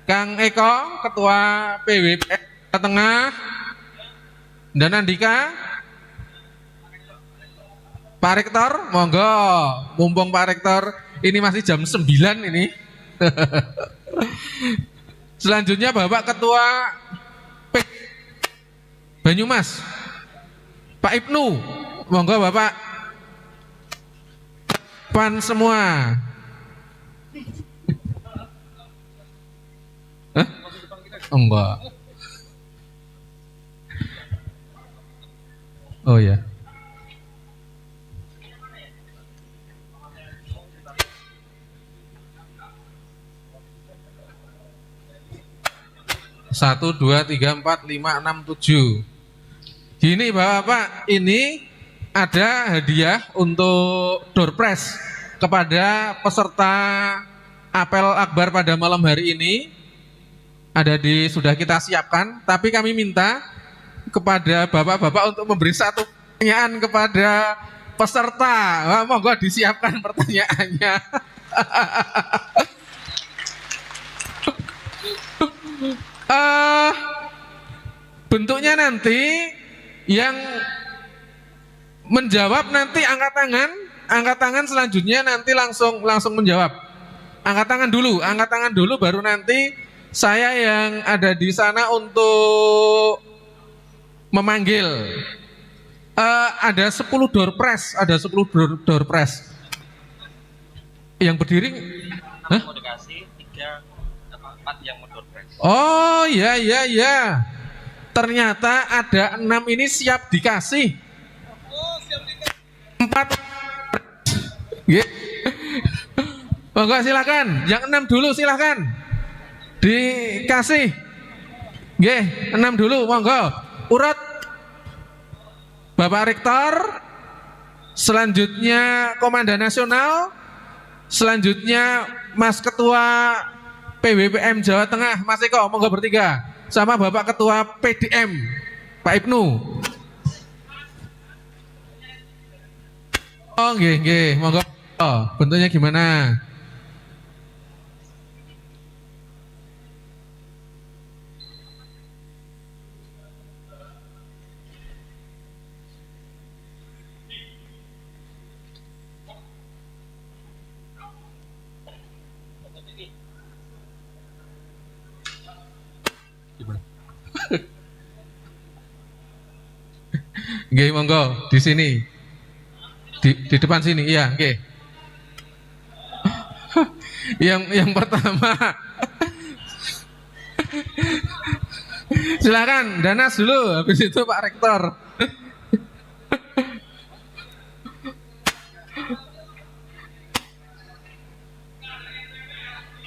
Kang Eko, Ketua PWP Tengah, dan Andika, Pak Rektor, monggo, mumpung Pak Rektor ini masih jam 9 ini. Selanjutnya Bapak Ketua P Banyumas, Pak Ibnu, monggo Bapak. Pan semua. Hah? Enggak. Oh ya. Satu, dua, tiga, empat, lima, enam, tujuh. Gini Bapak, ini ada hadiah untuk door prize kepada peserta apel akbar pada malam hari ini. Sudah kita siapkan, tapi kami minta kepada bapak-bapak untuk memberi satu pertanyaan kepada peserta. Wah, monggo disiapkan pertanyaannya. Bentuknya nanti yang menjawab nanti angkat tangan selanjutnya nanti langsung menjawab. Angkat tangan dulu baru nanti saya yang ada di sana untuk memanggil. Ada 10 door prize, Yang berdiri hah? Oh iya. Ternyata ada 6 ini siap dikasih. 4. Monggo silakan. Yang 6 dulu silakan. Dikasih. Nggih, 6 dulu monggo. Urut Bapak Rektor. Selanjutnya Komandan Nasional. Selanjutnya Mas Ketua PWPM Jawa Tengah, Mas Eko, monggo bertiga. Sama Bapak Ketua PDM, Pak Ibnu. Oh, nggih, monggo. Oh, bentuknya gimana? Nggih, monggo di sini. Di depan sini, iya, oke. Yang pertama, silakan Danas dulu, habis itu Pak Rektor.